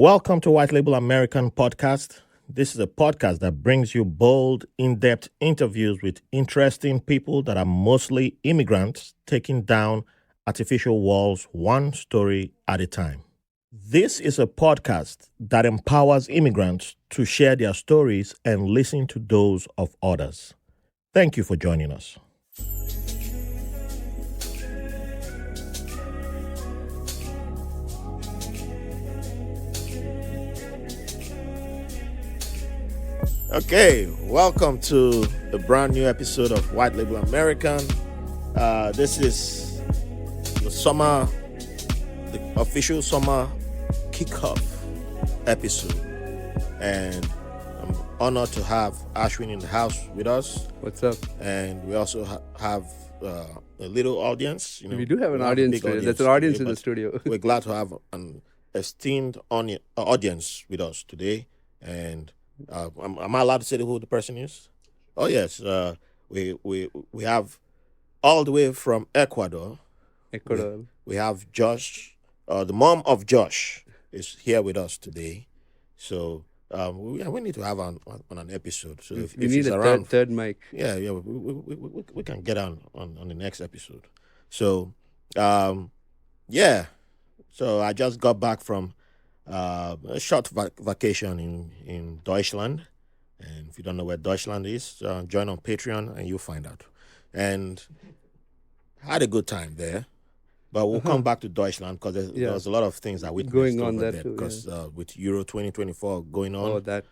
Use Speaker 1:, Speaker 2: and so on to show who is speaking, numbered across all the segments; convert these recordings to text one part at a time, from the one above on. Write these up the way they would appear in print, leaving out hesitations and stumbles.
Speaker 1: Welcome to White Label American Podcast. This is a podcast that brings you bold, in-depth interviews with interesting people that are mostly immigrants taking down artificial walls one story at a time. This is a podcast that empowers immigrants to share their stories and listen to those of others. Thank you for joining us. Okay, welcome to the brand new episode of White Label American. This is the official summer kickoff episode, and I'm honored to have Ashwin in the house with us.
Speaker 2: What's up?
Speaker 1: And we also have a little audience.
Speaker 2: We do have an audience today. There's an audience in the studio.
Speaker 1: We're glad to have an esteemed audience with us today, and am I allowed to say who the person is? Oh yes, we have all the way from Ecuador. We have Josh, the mom of Josh, is here with us today. So we need to have on an episode. So if
Speaker 2: need a third mic.
Speaker 1: Yeah, we can get on the next episode. So yeah, so I just got back from a short vacation in Deutschland, and if you don't know where Deutschland is, join on Patreon and you'll find out. And had a good time there, but we'll come back to Deutschland because there's a lot of things that we
Speaker 2: going on there
Speaker 1: too, because with Euro 2024 going on.
Speaker 2: Oh, that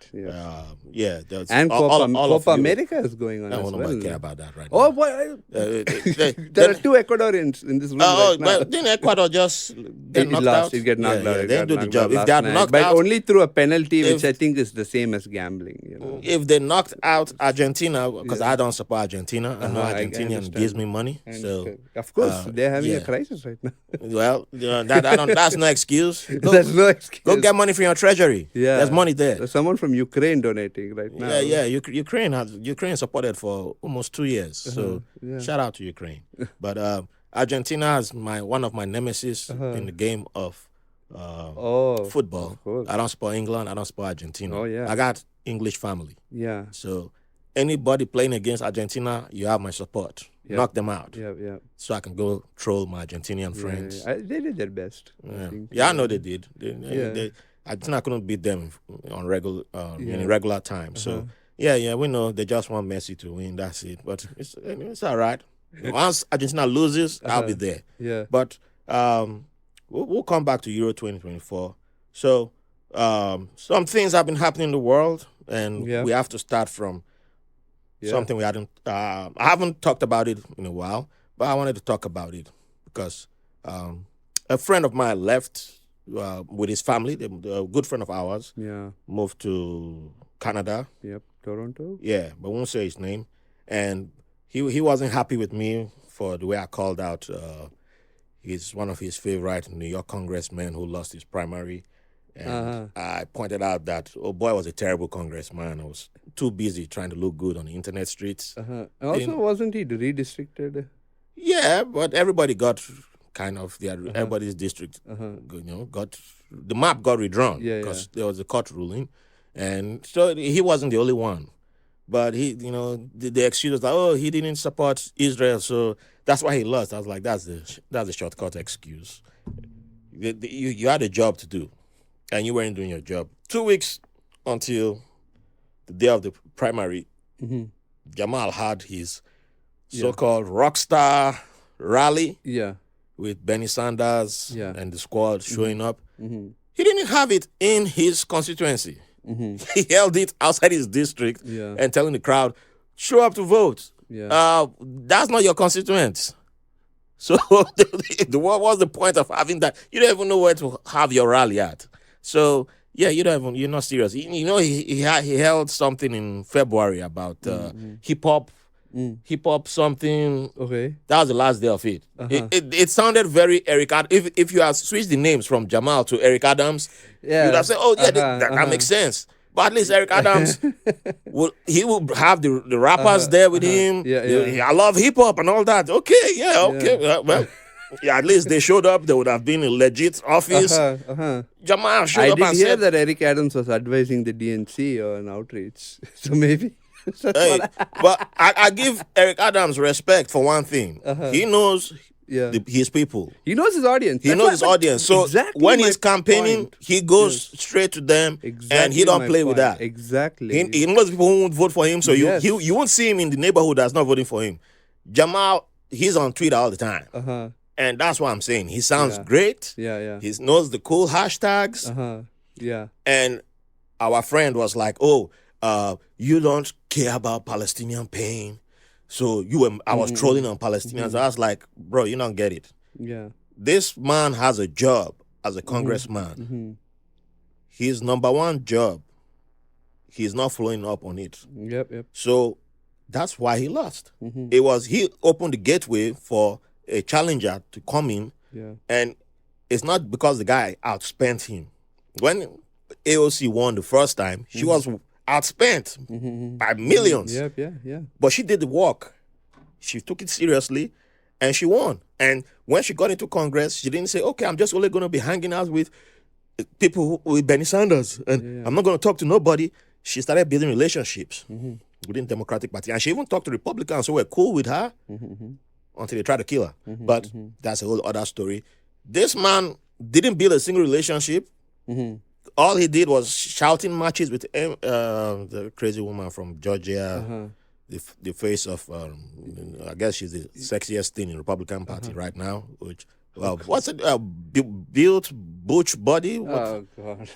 Speaker 1: and
Speaker 2: Copa America is going on.
Speaker 1: I don't
Speaker 2: well.
Speaker 1: care about that right
Speaker 2: now.
Speaker 1: now.
Speaker 2: There are two Ecuadorians in this room.
Speaker 1: But didn't Ecuador just get knocked out?
Speaker 2: It get knocked out.
Speaker 1: They didn't do the job. If they are knocked
Speaker 2: but
Speaker 1: out,
Speaker 2: only through a penalty, which I think is the same as gambling.
Speaker 1: If they knocked out Argentina, because I don't support Argentina, I know Argentinian gives me money. So
Speaker 2: of course they're having a crisis right now.
Speaker 1: Well, that's no excuse.
Speaker 2: There's no excuse.
Speaker 1: Go get money from your treasury.
Speaker 2: Yeah,
Speaker 1: there's money there.
Speaker 2: There's someone from Ukraine donating right now.
Speaker 1: Ukraine supported for almost 2 years. So shout out to Ukraine. But Argentina is one of my nemesis in the game of football. I don't support England. I don't support Argentina.
Speaker 2: Oh yeah.
Speaker 1: I got English family.
Speaker 2: Yeah.
Speaker 1: So anybody playing against Argentina, you have my support.
Speaker 2: Yep.
Speaker 1: Knock them out.
Speaker 2: Yeah.
Speaker 1: So I can go troll my Argentinian friends.
Speaker 2: They did their best.
Speaker 1: I know they did. Argentina couldn't beat them on in regular time. So we know they just want Messi to win. That's it. But it's all right. Once Argentina loses, I'll be there.
Speaker 2: Yeah.
Speaker 1: But we'll come back to Euro 2024. So some things have been happening in the world, and we have to start from something we hadn't. I haven't talked about it in a while, but I wanted to talk about it because a friend of mine left with his family. A good friend of ours.
Speaker 2: Yeah. Moved
Speaker 1: to Canada.
Speaker 2: Yep, Toronto.
Speaker 1: Yeah, but won't say his name. And he wasn't happy with me for the way I called out. He's one of his favorite New York congressmen who lost his primary. And I pointed out that, boy, was a terrible congressman. I was too busy trying to look good on the internet streets.
Speaker 2: Also, wasn't he redistricted?
Speaker 1: Yeah, but everybody got kind of, everybody's district, the map got redrawn because there was a court ruling. And so he wasn't the only one. But he, the excuse was like, he didn't support Israel, so that's why he lost. I was like, that's a shortcut excuse. You had a job to do, and you weren't doing your job. 2 weeks until the day of the primary, Jamal had his so-called rock star rally with Bernie Sanders and the squad showing up. He didn't have it in his constituency. He held it outside his district and telling the crowd, show up to vote. That's not your constituents. So what was the point of having that? You don't even know where to have your rally at. So you're not serious. He held something in February about hip hop something.
Speaker 2: Okay.
Speaker 1: That was the last day of it. It sounded very Eric Adams. If you had switched the names from Jamal to Eric Adams, you'd have said, that makes sense. But at least Eric Adams, will have the rappers there with him.
Speaker 2: Yeah.
Speaker 1: I love hip hop and all that. Okay, okay. Well, at least they showed up. They would have been in legit office. Jamal showed
Speaker 2: I
Speaker 1: up
Speaker 2: did
Speaker 1: and
Speaker 2: hear
Speaker 1: said,
Speaker 2: that Eric Adams was advising the DNC on outreach. So maybe that's
Speaker 1: "Hey,
Speaker 2: what
Speaker 1: but I give Eric Adams respect for one thing. He knows
Speaker 2: yeah.
Speaker 1: his people.
Speaker 2: He knows his audience.
Speaker 1: He knows his audience. So
Speaker 2: exactly
Speaker 1: when
Speaker 2: my
Speaker 1: he's campaigning,
Speaker 2: point.
Speaker 1: he goes straight to them, and he don't
Speaker 2: my
Speaker 1: play with
Speaker 2: point.
Speaker 1: that.
Speaker 2: Exactly.
Speaker 1: He knows people who won't vote for him, so
Speaker 2: Yes.
Speaker 1: you won't see him in the neighborhood that's not voting for him. Jamal, he's on Twitter all the time. And that's what I'm saying. He sounds great.
Speaker 2: Yeah.
Speaker 1: He knows the cool hashtags.
Speaker 2: Yeah.
Speaker 1: And our friend was like, "Oh, you don't care about Palestinian pain." So I was trolling on Palestinians. I was like, "Bro, you don't get it.
Speaker 2: Yeah.
Speaker 1: This man has a job as a congressman. His number one job, he's not following up on it.
Speaker 2: Yep.
Speaker 1: So that's why he lost. He opened the gateway for a challenger to come in, and it's not because the guy outspent him. When AOC won the first time, she was outspent by millions.
Speaker 2: Yeah.
Speaker 1: But she did the work. She took it seriously, and she won. And when she got into Congress, she didn't say, "Okay, I'm just only going to be hanging out with people with Bernie Sanders, and I'm not going to talk to nobody." She started building relationships within the Democratic Party, and she even talked to Republicans who were cool with her until they tried to kill her. But that's a whole other story. This man didn't build a single relationship. All he did was shouting matches with the crazy woman from Georgia, the face of, I guess she's the sexiest thing in the Republican Party right now. Which, what's it? Built butch body.
Speaker 2: Oh God!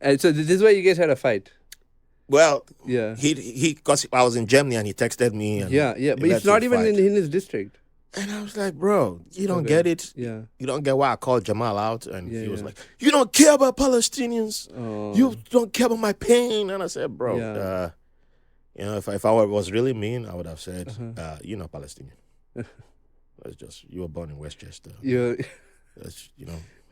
Speaker 1: And
Speaker 2: so this is why you guys had a fight.
Speaker 1: Well,
Speaker 2: yeah,
Speaker 1: he because I was in Germany and he texted me. And
Speaker 2: yeah, but it's not even in his district.
Speaker 1: And I was like, "Bro, you don't get it.
Speaker 2: Yeah,
Speaker 1: you don't get why I called Jamal out." And he was like, "You don't care about Palestinians.
Speaker 2: Oh.
Speaker 1: You don't care about my pain." And I said, "Bro, if I was really mean, I would have said, you're not Palestinian. That's just you were born in Westchester. That's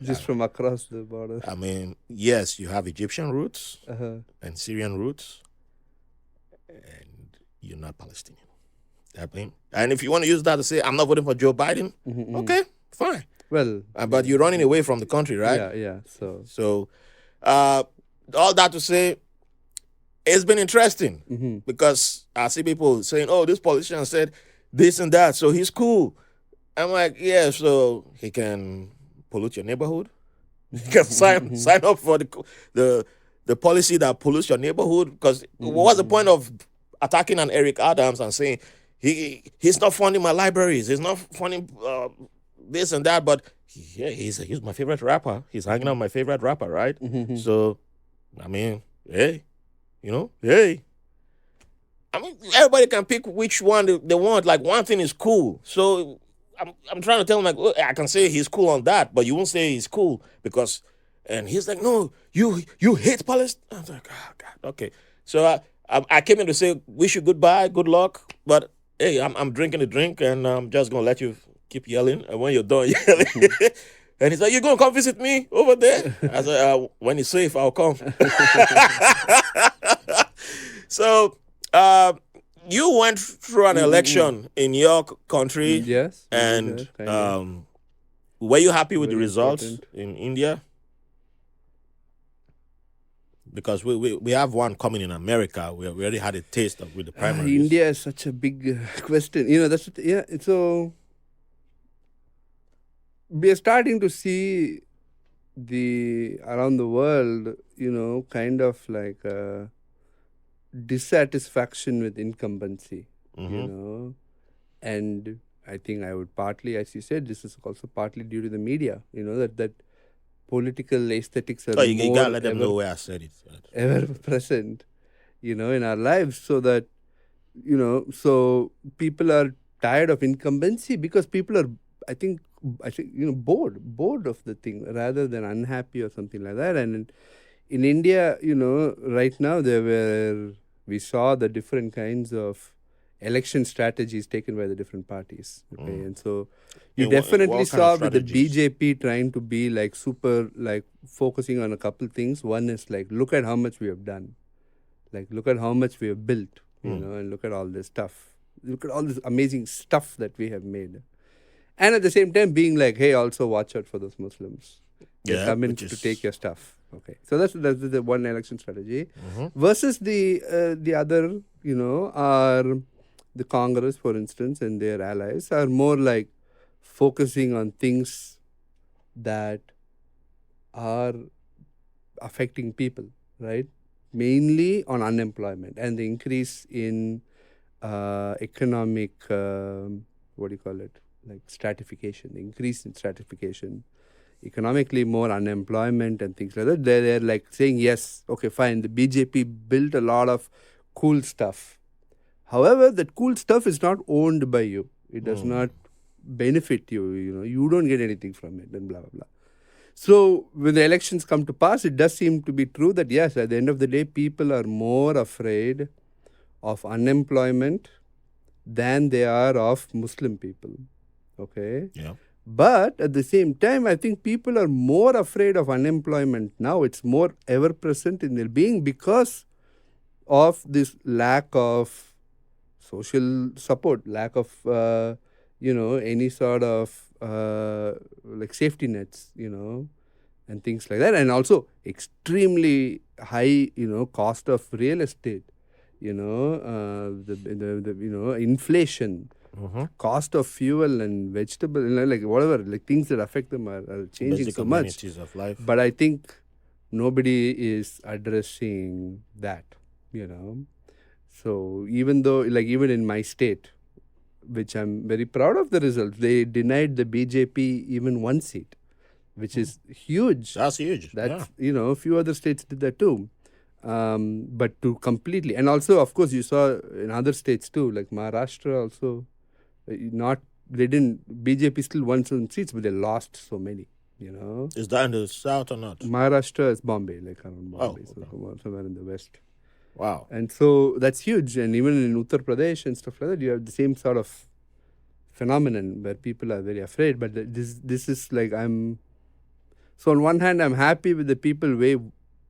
Speaker 2: just from across the border.
Speaker 1: I mean, yes, you have Egyptian roots and Syrian roots, and you're not Palestinian. I mean, and if you want to use that to say I'm not voting for Joe Biden, okay, fine.
Speaker 2: Well,
Speaker 1: but you're running away from the country, right?
Speaker 2: Yeah.
Speaker 1: So, all that to say, it's been interesting because I see people saying, "Oh, this politician said this and that, so he's cool." I'm like, yeah, so he can pollute your neighborhood. You can sign up for the policy that pollutes your neighborhood. Because what's the point of attacking an Eric Adams and saying he's not funding my libraries, he's not funding this and that, but he's my favorite rapper. He's hanging out with my favorite rapper, right? So, I mean, hey. I mean, everybody can pick which one they want. Like, one thing is cool. So I'm trying to tell him, like, oh, I can say he's cool on that, but you won't say he's cool because, and he's like, no, you hate Palestine. I was like, oh, God, okay. So I came in to say, wish you goodbye, good luck, but hey, I'm drinking a drink and I'm just going to let you keep yelling. And when you're done yelling, and he's like, you going to come visit me over there? I said, when it's safe, I'll come. So, you went through an election in your country.
Speaker 2: Yes.
Speaker 1: And were you happy with the results in India? Because we have one coming in America. We already had a taste with the primaries.
Speaker 2: India is such a big question. So we are starting to see around the world, kind of like dissatisfaction with incumbency, and I think I would partly, as you said, this is also partly due to the media, that political aesthetics are
Speaker 1: you gotta let them know where I said it.
Speaker 2: Ever present, in our lives, so that, so people are tired of incumbency because people are, I think, bored of the thing rather than unhappy or something like that. And in India, right now we saw the different kinds of election strategies taken by the different parties. Okay, and so you definitely saw with the BJP trying to be like super, like focusing on a couple things. One is like, look at how much we have done, like look at how much we have built, and look at all this stuff. Look at all this amazing stuff that we have made. And at the same time being like, hey, also watch out for those Muslims. They're coming to take your stuff. Okay, so that's the one election strategy. Versus the other, are the Congress, for instance, and their allies are more like focusing on things that are affecting people, right? Mainly on unemployment and the increase in economic, what do you call it? Like stratification, the increase in stratification, economically more unemployment and things like that. They're like saying, yes, okay, fine. The BJP built a lot of cool stuff. However, that cool stuff is not owned by you. It does not benefit you. You don't get anything from it, and blah blah blah. So when the elections come to pass, it does seem to be true that yes, at the end of the day, people are more afraid of unemployment than they are of Muslim people. Okay.
Speaker 1: Yeah.
Speaker 2: But at the same time, I think people are more afraid of unemployment now. It's more ever present in their being because of this lack of social support, lack of any sort of like safety nets, and things like that, and also extremely high, cost of real estate, the inflation, cost of fuel and vegetable, like whatever, like things that affect them are changing
Speaker 1: Basic
Speaker 2: so much.
Speaker 1: Of life.
Speaker 2: But I think nobody is addressing that, So even though, like even in my state, which I'm very proud of the results, they denied the BJP even one seat, which is huge.
Speaker 1: That's huge.
Speaker 2: That's, a few other states did that too. But to completely, and also, of course, you saw in other states too, like Maharashtra also, they didn't, BJP still won some seats, but they lost so many,
Speaker 1: Is that in the south or not?
Speaker 2: Maharashtra is Bombay, like around Bombay, so somewhere in the west.
Speaker 1: Wow.
Speaker 2: And so that's huge. And even in Uttar Pradesh and stuff like that, you have the same sort of phenomenon where people are very afraid. But this is like so on one hand, I'm happy with the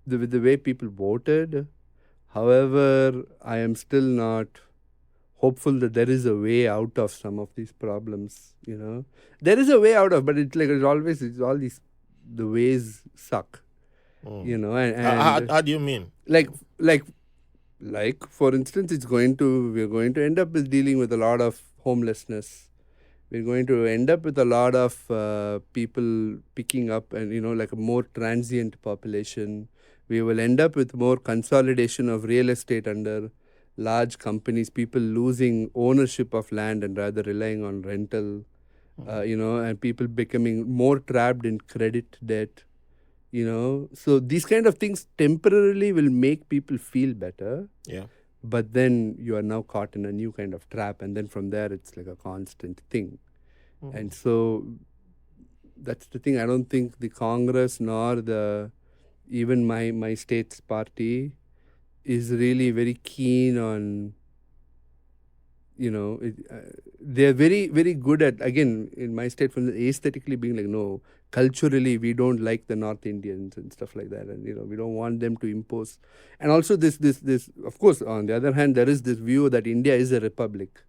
Speaker 2: with the way people voted. However, I am still not hopeful that there is a way out of some of these problems. There is a way out of, but it's like it's all these, the ways suck. And
Speaker 1: how do you mean?
Speaker 2: Like for instance, we're going to end up with dealing with a lot of homelessness. We're going to end up with a lot of people picking up and, like a more transient population. We will end up with more consolidation of real estate under large companies, people losing ownership of land and rather relying on rental, and people becoming more trapped in credit debt. So these kind of things temporarily will make people feel better.
Speaker 1: Yeah.
Speaker 2: But then you are now caught in a new kind of trap, and then from there it's like a constant thing. And so that's the thing. I don't think the Congress nor even my state's party is really very keen on, they're very, very good at, again, in my state, from the aesthetically being like, no, culturally we don't like the North Indians and stuff like that, and we don't want them to impose. And also this of course, on the other hand, there is this view that India is a republic.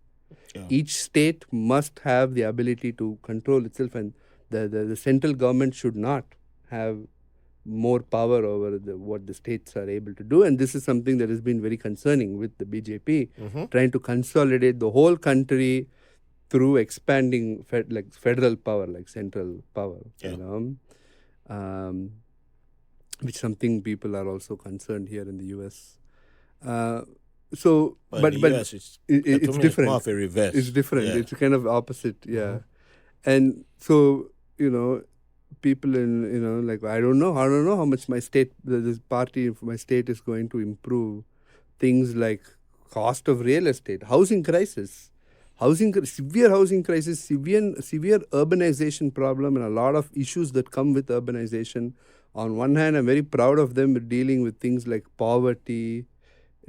Speaker 2: Each state must have the ability to control itself, and the central government should not have more power over what the states are able to do. And this is something that has been very concerning with the BJP, trying to consolidate the whole country through expanding federal power, like central power, which something people are also concerned here in the US. But
Speaker 1: in the US, it's
Speaker 2: different.
Speaker 1: It's more of a reverse.
Speaker 2: It's different. Yeah. It's kind of opposite. Yeah. And so, people in, like, I don't know how much my state, this party of my state is going to improve things like cost of real estate, housing crisis, severe housing crisis, severe urbanization problem, and a lot of issues that come with urbanization. On one hand, I'm very proud of them dealing with things like poverty,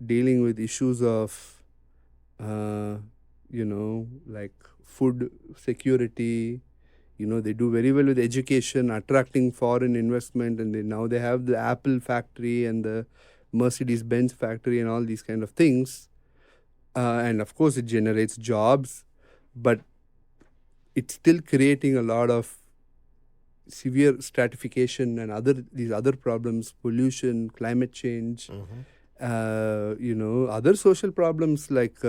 Speaker 2: dealing with issues of, like food security. They do very well with education, attracting foreign investment, and now they have the Apple factory and the Mercedes-Benz factory and all these kind of things. And of course, it generates jobs. But it's still creating a lot of severe stratification and these other problems, pollution, climate change, other social problems like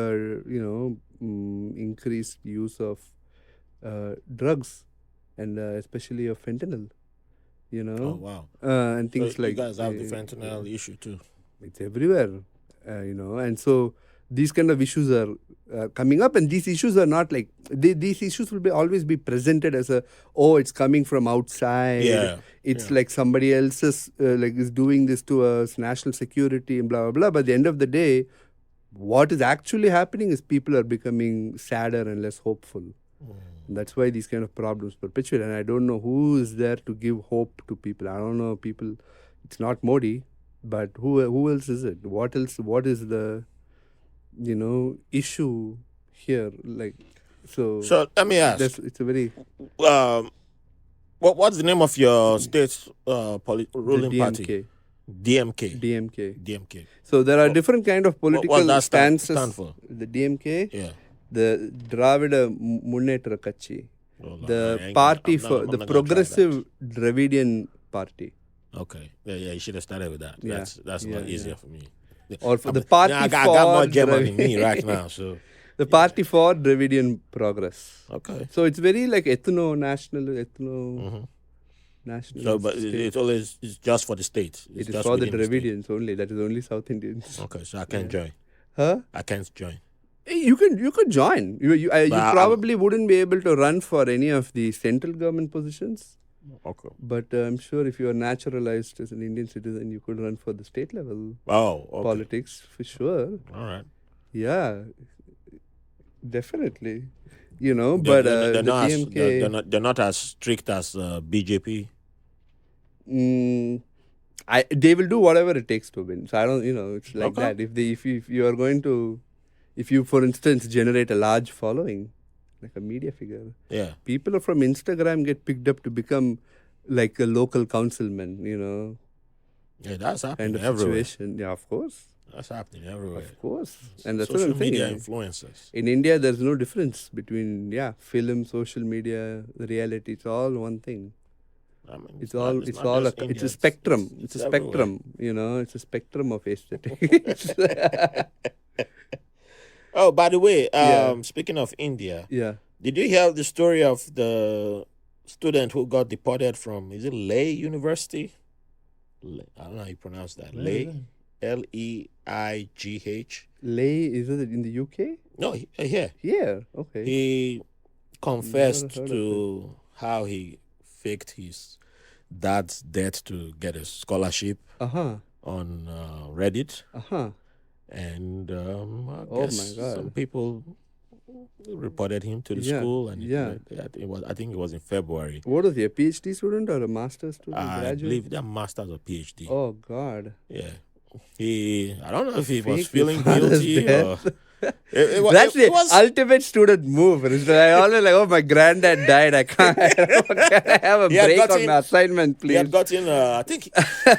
Speaker 2: increased use of drugs and especially of fentanyl.
Speaker 1: Oh wow!
Speaker 2: And things
Speaker 1: So
Speaker 2: like
Speaker 1: you guys have the fentanyl issue too.
Speaker 2: it's everywhere, and so these kind of issues are coming up, and these issues are not like these issues will always be presented as it's coming from outside.
Speaker 1: Yeah,
Speaker 2: it's like somebody else is doing this to us, national security and blah blah blah. But at the end of the day, what is actually happening is people are becoming sadder and less hopeful. And that's why these kind of problems perpetuate. And I don't know who is there to give hope to people. I don't know people. It's not Modi, but who else is it? What else? What is the issue here? So
Speaker 1: let me ask.
Speaker 2: It's a very
Speaker 1: what's the name of your state's ruling party? DMK.
Speaker 2: DMK. So there are different kind of political
Speaker 1: what does
Speaker 2: stances.
Speaker 1: Stand for?
Speaker 2: The DMK.
Speaker 1: Yeah.
Speaker 2: The Dravida Munnetra Kachi. The party for the Progressive Dravidian Party.
Speaker 1: Okay. Yeah, you should have started with that. That's a lot easier for me.
Speaker 2: Or for the party
Speaker 1: I got more German in me right now, so
Speaker 2: the party for Dravidian progress.
Speaker 1: Okay.
Speaker 2: So it's very like national.
Speaker 1: So, but it's just for the state.
Speaker 2: It is for the Dravidians only. That is only South Indians.
Speaker 1: Okay, so I can't join.
Speaker 2: Huh?
Speaker 1: I can't join.
Speaker 2: You could join. You probably wouldn't be able to run for any of the central government positions.
Speaker 1: Okay.
Speaker 2: But I'm sure if you are naturalized as an Indian citizen, you could run for the state level politics for sure.
Speaker 1: All right.
Speaker 2: Yeah, definitely. But
Speaker 1: they're
Speaker 2: the
Speaker 1: not
Speaker 2: DMK,
Speaker 1: they're not as strict as BJP.
Speaker 2: They will do whatever it takes to win. So I don't, it's like that. If you are going to, if you, for instance, generate a large following, like a media figure, people from Instagram get picked up to become like a local councilman,
Speaker 1: Yeah, that's happening
Speaker 2: kind of
Speaker 1: everywhere.
Speaker 2: Situation. Yeah, of course.
Speaker 1: That's happening everywhere.
Speaker 2: Of course. And that's
Speaker 1: social
Speaker 2: what I'm saying.
Speaker 1: media influencers.
Speaker 2: In India, there's no difference between, film, social media, reality. It's all one thing.
Speaker 1: I mean,
Speaker 2: It's a spectrum. It's a spectrum, it's a spectrum of aesthetics.
Speaker 1: Oh, by the way, speaking of India, did you hear the story of the student who got deported from, is it Leh University? I don't know how you pronounce that. Leh, Leigh.
Speaker 2: Leh, is it in the UK?
Speaker 1: No, here.
Speaker 2: Here, okay.
Speaker 1: He confessed to how he faked his dad's death to get a scholarship on Reddit. And I guess some people reported him to the school, and I think it was in February.
Speaker 2: What was he, a PhD student or a master's student?
Speaker 1: I believe they're masters or PhD.
Speaker 2: Oh God!
Speaker 1: Yeah, I don't know if he was feeling guilty or.
Speaker 2: That's the ultimate student move. I always like, my granddad died. I can't have a break on my assignment, please.
Speaker 1: He had gotten, I think,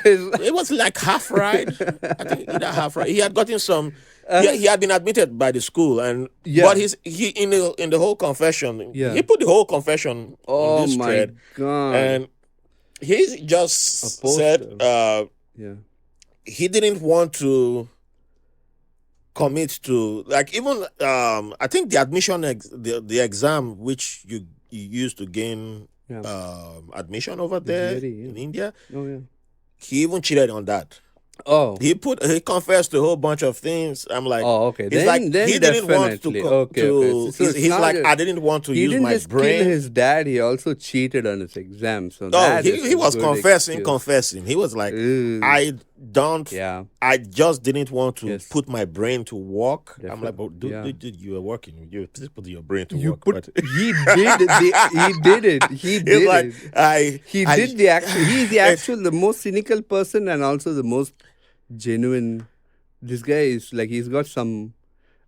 Speaker 1: it was like half right. I think either half right. He had gotten some. He had been admitted by the school, and but he in the whole confession, he put the whole confession on this thread.
Speaker 2: God!
Speaker 1: And he just said, he didn't want to commit to, like, even I think the admission the exam which you used to gain admission over there in India. He even cheated on that. He confessed to a whole bunch of things. I'm like,
Speaker 2: okay.
Speaker 1: Then he didn't want to. So he's like, I didn't want to use my brain.
Speaker 2: He didn't just kill his dad. He also cheated on his exam. So
Speaker 1: he was confessing. He was like, I just didn't want to put my brain to work. I'm like, but dude, you were working. You put your brain to work.
Speaker 2: He did it. He did He's the most cynical person and also the most genuine. This guy is like, he's got some,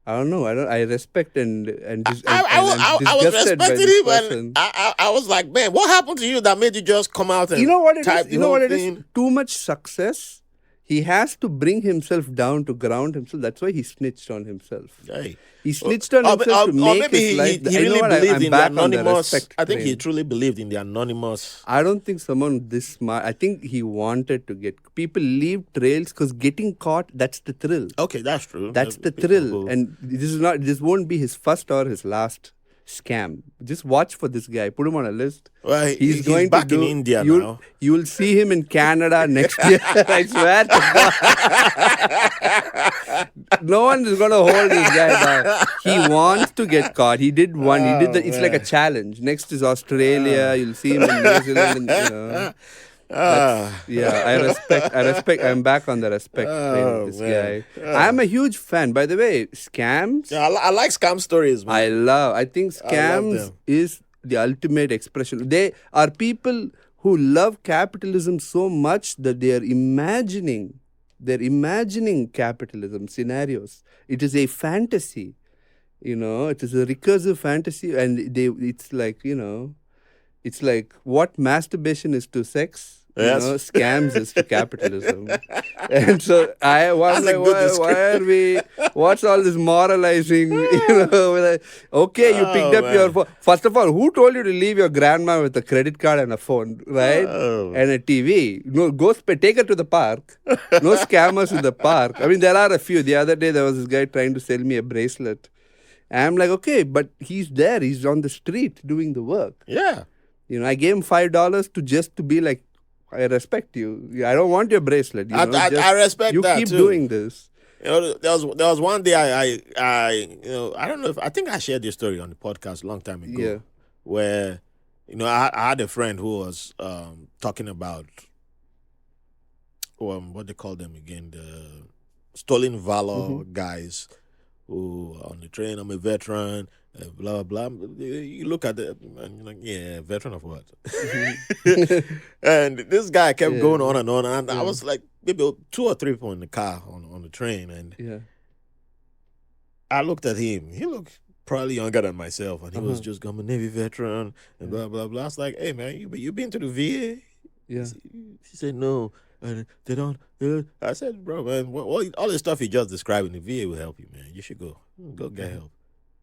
Speaker 2: I don't know. I respect and
Speaker 1: I was respecting him, and I was like, man, what happened to you that made you just come out and
Speaker 2: you know what it
Speaker 1: type
Speaker 2: is? You know what it is? Too much success He has to bring himself down to ground himself. That's why he snitched on himself.
Speaker 1: Hey.
Speaker 2: He snitched on himself to make
Speaker 1: maybe
Speaker 2: his life.
Speaker 1: he really believed
Speaker 2: I'm
Speaker 1: in the
Speaker 2: back on the
Speaker 1: anonymous.
Speaker 2: respect
Speaker 1: I think he
Speaker 2: train.
Speaker 1: truly believed in the anonymous.
Speaker 2: I don't think someone this smart. I think he wanted to get people leave trails because getting caught, that's the thrill.
Speaker 1: Okay, that's true.
Speaker 2: That's the thrill. And this won't be his first or his last scam. Just watch for this guy. Put him on a list.
Speaker 1: Well,
Speaker 2: he's going
Speaker 1: back
Speaker 2: to
Speaker 1: in India now.
Speaker 2: You'll see him in Canada next year. I swear to God. No one is going to hold this guy down. He wants to get caught. He did one. He did it's like a challenge. Next is Australia. You'll see him in New Zealand. And, I respect. I'm back on the respect train with this guy. I'm a huge fan. By the way, scams.
Speaker 1: Yeah, I like scam stories, man.
Speaker 2: I think scams is the ultimate expression. They are people who love capitalism so much that they are imagining. They're imagining capitalism scenarios. It is a fantasy. It is a recursive fantasy, and it's like, it's like what masturbation is to sex, scams is to capitalism. And so I was like, why are we, what's all this moralizing? Okay, you picked up your phone. First of all, who told you to leave your grandma with a credit card and a phone, right? And a TV? No, take her to the park. No scammers in the park. I mean, there are a few. The other day, there was this guy trying to sell me a bracelet. I'm like, okay, but he's there. He's on the street doing the work.
Speaker 1: Yeah.
Speaker 2: I gave him $5 to be like, I respect you. I don't want your bracelet.
Speaker 1: I respect
Speaker 2: you
Speaker 1: that
Speaker 2: keep
Speaker 1: too.
Speaker 2: doing this.
Speaker 1: There was one day I don't know if I think I shared this story on the podcast a long time ago.
Speaker 2: Yeah.
Speaker 1: Where I had a friend who was talking about what they call them again, the stolen valor guys who on the train. I'm a veteran. Blah blah. You look at it and you're like, yeah, veteran of what? And this guy kept going on, and I was like, maybe 2 or 3 people in the car on the train, and I looked at him. He looked probably younger than myself, and he was just I'm a Navy veteran and blah blah blah. I was like, hey man, you been to the VA?
Speaker 2: Yeah.
Speaker 1: He said no. And they don't. I said, bro, man, all the stuff you just described in the VA will help you, man. You should go get help.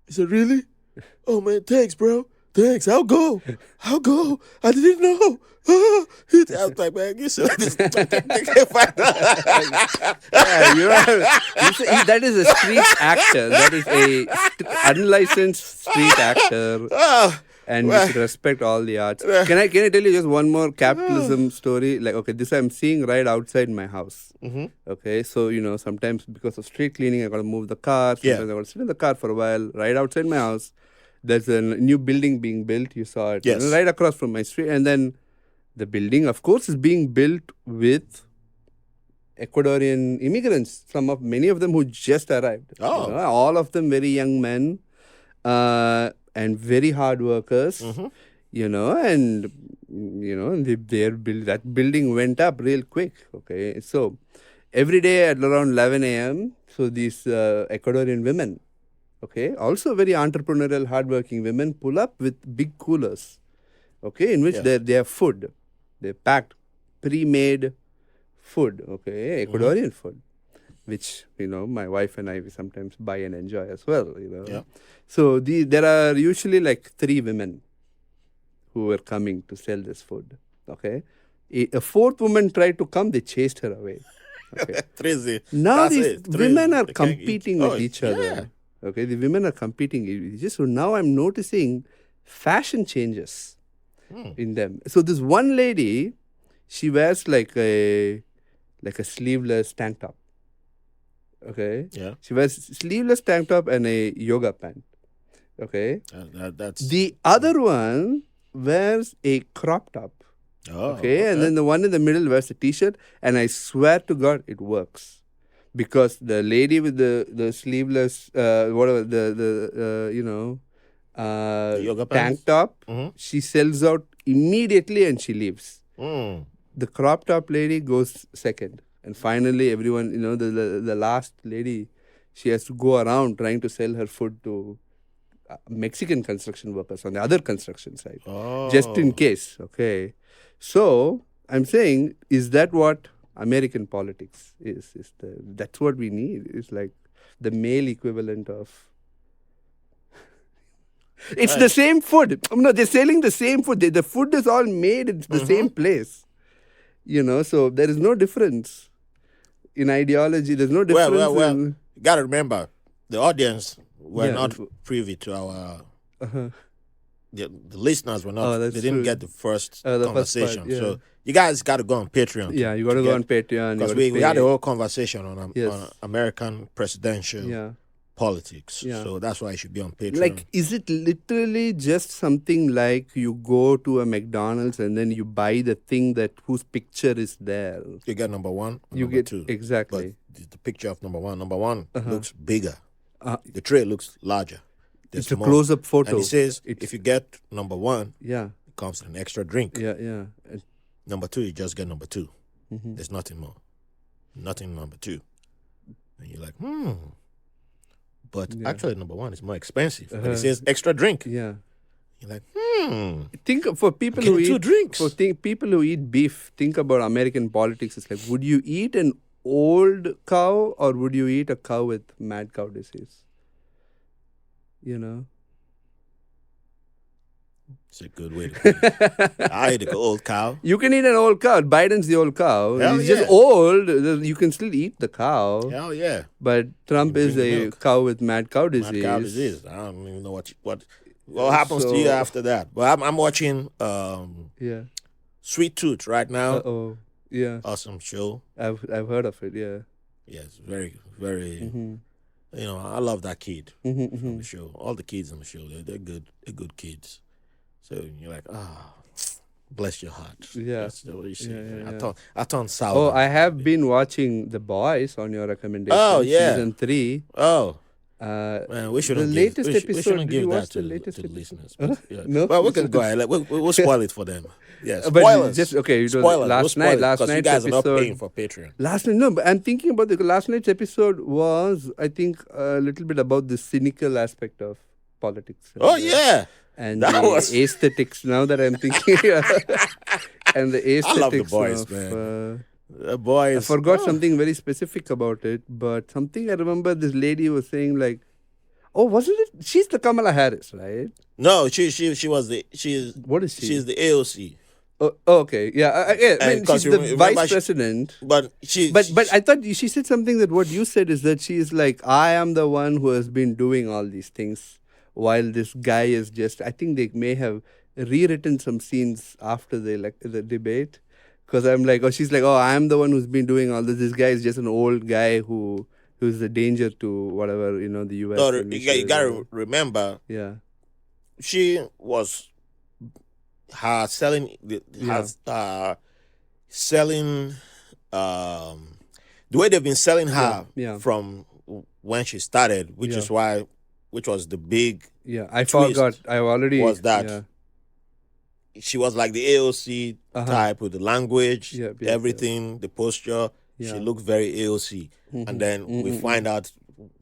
Speaker 1: He said, really? Oh, man, thanks, bro. Thanks. I'll go. I didn't know. I was like, man, you should just
Speaker 2: that is a street actor. That is a unlicensed street actor. And you should respect all the arts. Can I tell you just one more capitalism story? Like, okay, this I'm seeing right outside my house. Okay, so, sometimes because of street cleaning, I got to move the car. Sometimes I got to sit in the car for a while. Right outside my house, there's a new building being built. You saw it.
Speaker 1: Yes.
Speaker 2: Right across from my street. And then the building, of course, is being built with Ecuadorian immigrants. Many of them who just arrived.
Speaker 1: Oh.
Speaker 2: All of them very young men. And very hard workers, and that building went up real quick. Okay, so every day at around 11 a.m. So these Ecuadorian women, okay, also very entrepreneurial, hardworking women, pull up with big coolers, okay, in which they have food, they packed pre-made food, okay, Ecuadorian food, which my wife and I we sometimes buy and enjoy as well.
Speaker 1: Yeah.
Speaker 2: So there are usually like 3 women who were coming to sell this food. Okay, a 4th woman tried to come. They chased her away. Okay. Now these women are competing with each other. Okay, the women are competing with each other. So now I'm noticing fashion changes in them. So this one lady, she wears like a sleeveless tank top. Okay.
Speaker 1: Yeah.
Speaker 2: She wears sleeveless tank top and a yoga pant. Okay.
Speaker 1: That's
Speaker 2: the other one wears a crop top.
Speaker 1: Oh.
Speaker 2: Okay. And then the one in the middle wears a t-shirt. And I swear to God, it works. Because the lady with the sleeveless, whatever, the
Speaker 1: yoga
Speaker 2: tank top, she sells out immediately and she leaves. The crop top lady goes second. And finally, everyone, the last lady, she has to go around trying to sell her food to Mexican construction workers on the other construction site.
Speaker 1: Oh.
Speaker 2: Just in case, okay? So, I'm saying, is that what American politics is that's what we need. It's like the male equivalent of. It's the same food. No, they're selling the same food. The food is all made in the same place. So there is no difference in ideology. There's no difference.
Speaker 1: Well. You got to remember, the audience were not privy to our. The listeners were not. They didn't get the first conversation. First part, so you guys got to go on Patreon.
Speaker 2: Yeah, you got to go on Patreon
Speaker 1: because we had a whole conversation on American presidential politics. Yeah. So that's why you should be on Patreon.
Speaker 2: Like, is it literally just something like you go to a McDonald's and then you buy the thing whose picture is there?
Speaker 1: You get number one.
Speaker 2: You
Speaker 1: number
Speaker 2: get
Speaker 1: two.
Speaker 2: Exactly.
Speaker 1: But the picture of number one. Number one looks bigger. The tray looks larger.
Speaker 2: It's a close-up photo.
Speaker 1: And it says, if you get number one,
Speaker 2: it
Speaker 1: comes with an extra drink.
Speaker 2: Yeah.
Speaker 1: Number two, you just get number two. There's nothing more. Nothing number two. And you're like, But actually, number one is more expensive. But it says extra drink.
Speaker 2: Yeah.
Speaker 1: You're like,
Speaker 2: Think for people who eat
Speaker 1: 2 drinks.
Speaker 2: People who eat beef, think about American politics. It's like, would you eat an old cow or would you eat a cow with mad cow disease?
Speaker 1: It's a good way to put it. I eat an old cow.
Speaker 2: You can eat an old cow. Biden's the old cow.
Speaker 1: Hell
Speaker 2: He's just old. You can still eat the cow.
Speaker 1: Hell yeah.
Speaker 2: But Trump is a cow with mad cow disease.
Speaker 1: Mad cow disease. I don't even know what happens to you after that. But I'm watching Sweet Tooth right now.
Speaker 2: Yeah.
Speaker 1: Awesome show.
Speaker 2: I've heard of it, yeah.
Speaker 1: Yeah, it's very, very I love that kid from the show. All the kids on the show, they're good. They're good kids. So you're like, bless your heart.
Speaker 2: Yeah.
Speaker 1: That's what you say.
Speaker 2: Yeah.
Speaker 1: I turned sour.
Speaker 2: Oh, I have been watching The Boys on your recommendation.
Speaker 1: Oh, yeah.
Speaker 2: Season 3.
Speaker 1: Oh. Man, we shouldn't give that to the listeners. But,
Speaker 2: No?
Speaker 1: Well, we can go ahead. We'll spoil it for them. Yeah,
Speaker 2: spoilers.
Speaker 1: Spoilers.
Speaker 2: Last night's
Speaker 1: you guys
Speaker 2: episode.
Speaker 1: are not paying for Patreon.
Speaker 2: But I'm thinking about the last night's episode was, I think, a little bit about the cynical aspect of politics.
Speaker 1: Yeah.
Speaker 2: And aesthetics, now that I'm thinking. And the aesthetics. I
Speaker 1: love The Boys, man. The Boys.
Speaker 2: I forgot something very specific about it, but something I remember this lady was saying like, wasn't it? She's the Kamala Harris, right?
Speaker 1: No, she was
Speaker 2: what is she?
Speaker 1: She's the AOC.
Speaker 2: Oh, okay. Yeah. I mean, she's the vice president.
Speaker 1: But
Speaker 2: I thought she said something that what you said is that she is like, I am the one who has been doing all these things while this guy is just, I think they may have rewritten some scenes after the debate. Because I'm like, she's like, I'm the one who's been doing all this. This guy is just an old guy who's a danger to whatever, the U.S.
Speaker 1: No, you got to remember.
Speaker 2: Yeah.
Speaker 1: She was selling the way they've been selling her from when she started, which was the big
Speaker 2: I forgot. I already
Speaker 1: was that she was like the AOC type with the language, everything, the posture. She looked very AOC, and then we find out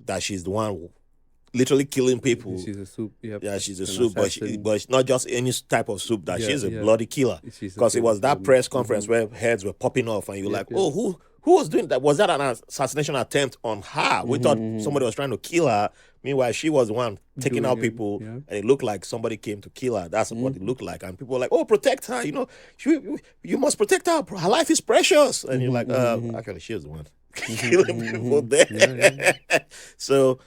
Speaker 1: that she's the one literally killing people.
Speaker 2: She's a soup.
Speaker 1: Yeah, she's a soup, but it's not just any type of soup. That she's a bloody killer. Because it was that press conference where heads were popping off, and you're like, who was doing that? Was that an assassination attempt on her? We thought somebody was trying to kill her. Meanwhile, she was the one taking out people, and it looked like somebody came to kill her. That's what it looked like. And people were like, protect her. You must protect her. Her life is precious. And you're like, actually, she's the one killing people there. So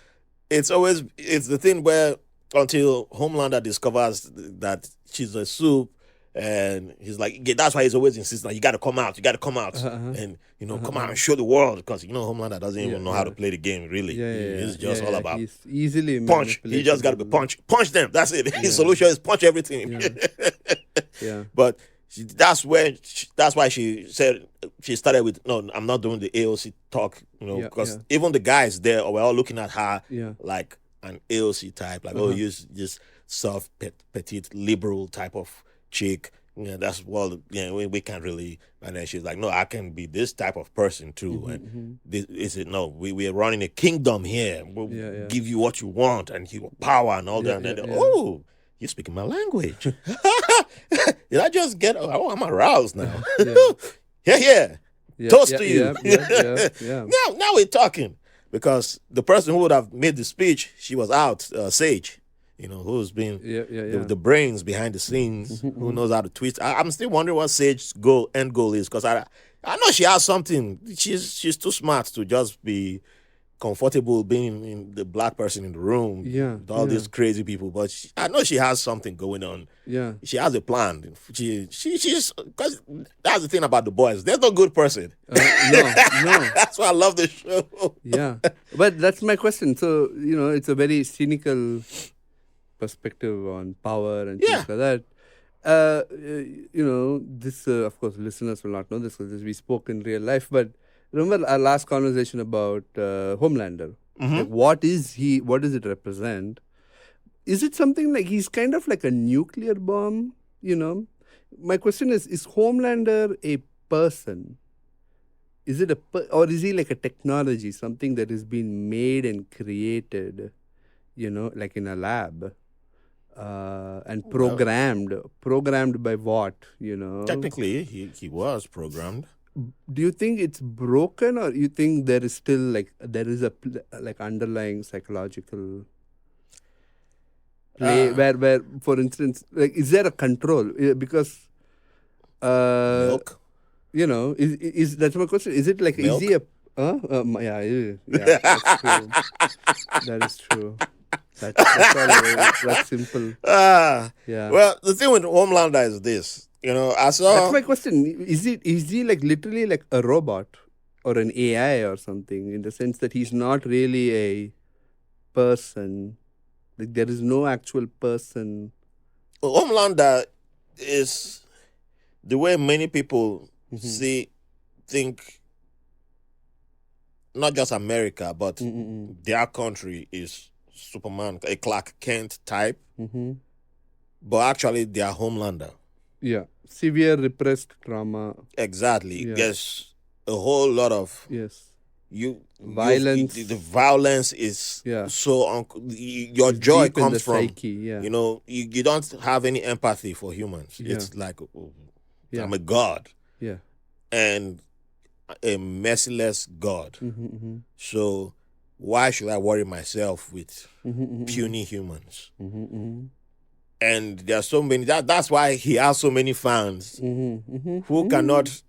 Speaker 1: it's the thing where until Homelander discovers that she's a soup, and he's like, that's why he's always insisting, you got to come out, and come out and show the world, because Homelander doesn't even know how to play the game really. He's just all about
Speaker 2: he's easily
Speaker 1: punch. He just got to be punch them. That's it. His solution is punch everything. But that's why she said she started with, no, I'm not doing the AOC talk, because even the guys there were all looking at her like an AOC type, like you're just soft, petite, liberal type of chick. That's we can't really. And then she's like, no, I can be this type of person too. And this is it. No, we're running a kingdom here. We'll give you what you want and power and all that. And then, you're speaking my language. Did I just get? I'm aroused now. Yeah.
Speaker 2: Yeah,
Speaker 1: Toast
Speaker 2: yeah,
Speaker 1: to you.
Speaker 2: yeah, yeah, yeah, yeah.
Speaker 1: Now we're talking because the person who would have made the speech, she was out, Sage, who's been
Speaker 2: Yeah, yeah, yeah.
Speaker 1: the brains behind the scenes, who
Speaker 2: Mm-hmm.
Speaker 1: knows how to twist. I'm still wondering what Sage's end goal is because I know she has something. She's too smart to just be comfortable being in the black person in the room
Speaker 2: Yeah,
Speaker 1: with all
Speaker 2: yeah,
Speaker 1: these crazy people, but I know she has something going on.
Speaker 2: yeah.
Speaker 1: She has a plan. She's because that's the thing about the boys. There's no good person.
Speaker 2: No, no.
Speaker 1: That's why I love the show.
Speaker 2: Yeah, but that's my question. So it's a very cynical perspective on power and
Speaker 1: Yeah.
Speaker 2: things like that. This of course listeners will not know this because we spoke in real life. But remember our last conversation about Homelander. Like, what is he? What does it represent? Is it something like he's kind of like a nuclear bomb? My question is Homelander a person? Is it or is he like a technology, something that has been made and created, like in a lab, and programmed by what,
Speaker 1: Technically, he was programmed.
Speaker 2: Do you think it's broken, or you think there is still there is a like underlying psychological play where, for instance, like, is there a control? Because
Speaker 1: Milk.
Speaker 2: Is that's my question? Is it like
Speaker 1: Milk?
Speaker 2: is he a yeah, that's true. That is true. That's all. That's simple. Yeah.
Speaker 1: Well, the thing with Homelander is this. I saw.
Speaker 2: That's my question. Is he like literally like a robot or an AI or something, in the sense that he's not really a person? Like, there is no actual person.
Speaker 1: Homelander is the way many people think. Not just America, but their country is Superman, a Clark Kent type. But actually, they are Homelander.
Speaker 2: Yeah. Severe repressed trauma.
Speaker 1: Exactly.
Speaker 2: Yeah.
Speaker 1: There's a whole lot of
Speaker 2: violence.
Speaker 1: The violence is so your
Speaker 2: It's
Speaker 1: joy
Speaker 2: deep in
Speaker 1: comes
Speaker 2: the
Speaker 1: from
Speaker 2: psyche, yeah.
Speaker 1: You don't have any empathy for humans.
Speaker 2: Yeah.
Speaker 1: It's like I'm a god.
Speaker 2: Yeah.
Speaker 1: And a merciless god.
Speaker 2: Mm-hmm.
Speaker 1: So why should I worry myself with puny humans? And there are so many. That's why he has so many fans who cannot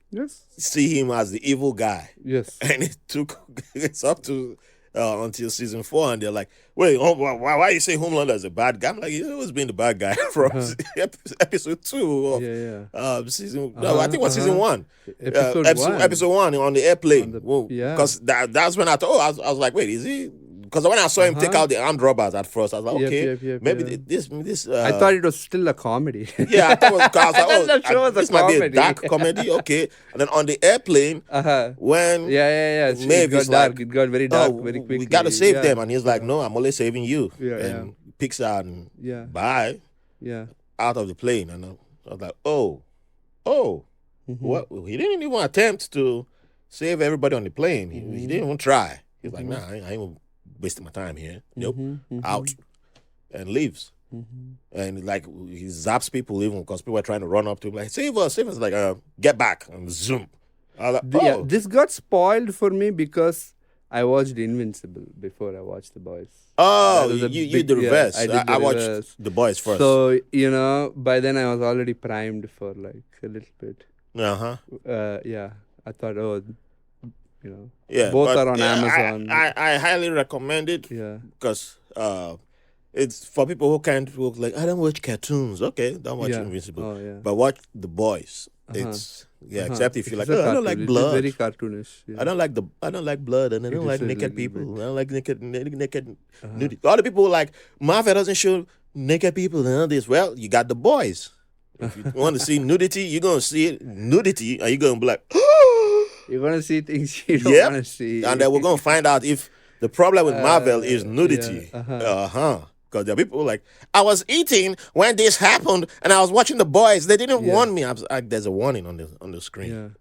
Speaker 1: see him as the evil guy.
Speaker 2: Yes.
Speaker 1: And it's up to until season 4, and they're like, wait, why you say Homelander is a bad guy? I'm like, he's always been the bad guy from episode 2 of season. No, I think it was season 1. Episode 1 on the airplane. Because that's when I thought. I was like, wait, is he? Because when I saw him take out the armed robbers at first, I was like, okay, maybe this.
Speaker 2: I thought it was still a comedy.
Speaker 1: Yeah, I thought it was. I was like, oh,
Speaker 2: that show was
Speaker 1: this
Speaker 2: a
Speaker 1: might be a
Speaker 2: comedy.
Speaker 1: dark comedy. Okay, and then on the airplane, when
Speaker 2: It got dark. It got very dark very quickly.
Speaker 1: We gotta save them, and he's like, no, I'm only saving you.
Speaker 2: And
Speaker 1: picks out and bye. Out of the plane, and I was like, what? He didn't even attempt to save everybody on the plane. He didn't even try. He's like, nah, I ain't even wasting my time here. Nope. Out. And leaves. And like he zaps people even because people are trying to run up to him like, save us. Like, get back, and zoom. I was like,
Speaker 2: this got spoiled for me because I watched Invincible before I watched The Boys.
Speaker 1: Oh, you did the reverse. I watched The Boys first.
Speaker 2: So, by then I was already primed for like a little bit. I thought, both are on Amazon.
Speaker 1: I highly recommend it.
Speaker 2: Yeah.
Speaker 1: Because it's for people who can't look like, I don't watch cartoons. Okay, don't watch Invincible.
Speaker 2: Oh, yeah.
Speaker 1: But watch The Boys. It's except if you like, I don't like blood.
Speaker 2: It's very cartoonish. Yeah.
Speaker 1: I don't like blood, and I don't like naked people. I don't like naked nudity. A lot of people like Marvel doesn't show naked people and all this. Well, you got The Boys. If you want to see nudity, you're gonna see it. Nudity, and you're gonna be like,
Speaker 2: you're gonna see things you don't want to see.
Speaker 1: And then we're gonna find out if the problem with Marvel is nudity. Because there are people like, I was eating when this happened, and I was watching The Boys. They didn't warn me. There's a warning on the screen.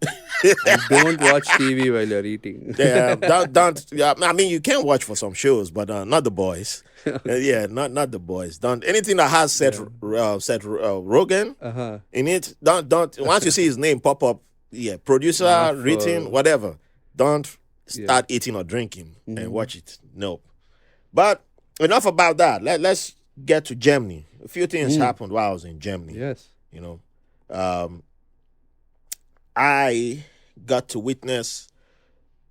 Speaker 2: And don't watch TV while you're eating.
Speaker 1: Don't. Yeah, I mean, you can watch for some shows, but not The Boys. Not The Boys. Don't anything that has Seth Rogen in it. Don't. Once you see his name pop up, producer,
Speaker 2: Not
Speaker 1: written,
Speaker 2: for-
Speaker 1: whatever. Don't start eating or drinking and watch it. No. But enough about that. Let's get to Germany. A few things happened while I was in Germany.
Speaker 2: Yes.
Speaker 1: You know, I got to witness